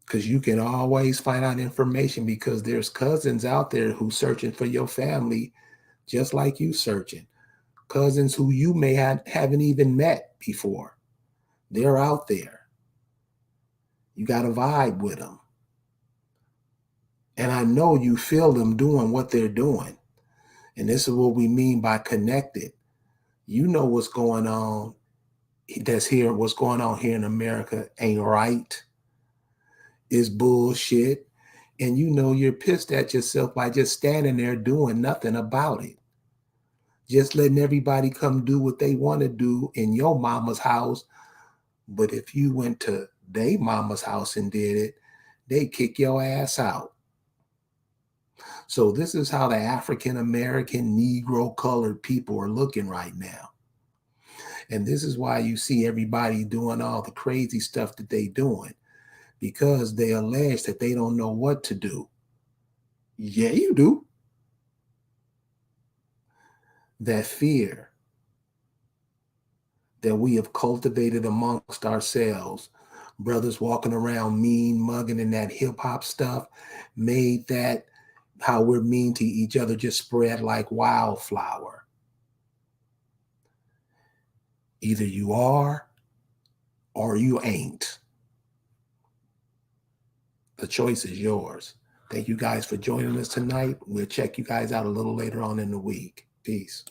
Because you can always find out information because there's cousins out there who searching for your family just like you searching. Cousins who you may haven't even met before. They're out there. You got to vibe with them. And I know you feel them doing what they're doing. And this is what we mean by connected. You know what's going on what's going on here in America ain't right. Is bullshit. And you're pissed at yourself by just standing there doing nothing about it. Just letting everybody come do what they want to do in your mama's house. But if you went to their mama's house and did it, they kick your ass out. So this is how the African American, Negro, colored people are looking right now. And this is why you see everybody doing all the crazy stuff that they doing, because they allege that they don't know what to do. Yeah, you do. That fear that we have cultivated amongst ourselves, brothers walking around mean, mugging, and that hip hop stuff, made that how we're mean to each other just spread like wildflower. Either you are or you ain't. The choice is yours. Thank you guys for joining us tonight. We'll check you guys out a little later on in the week. Peace.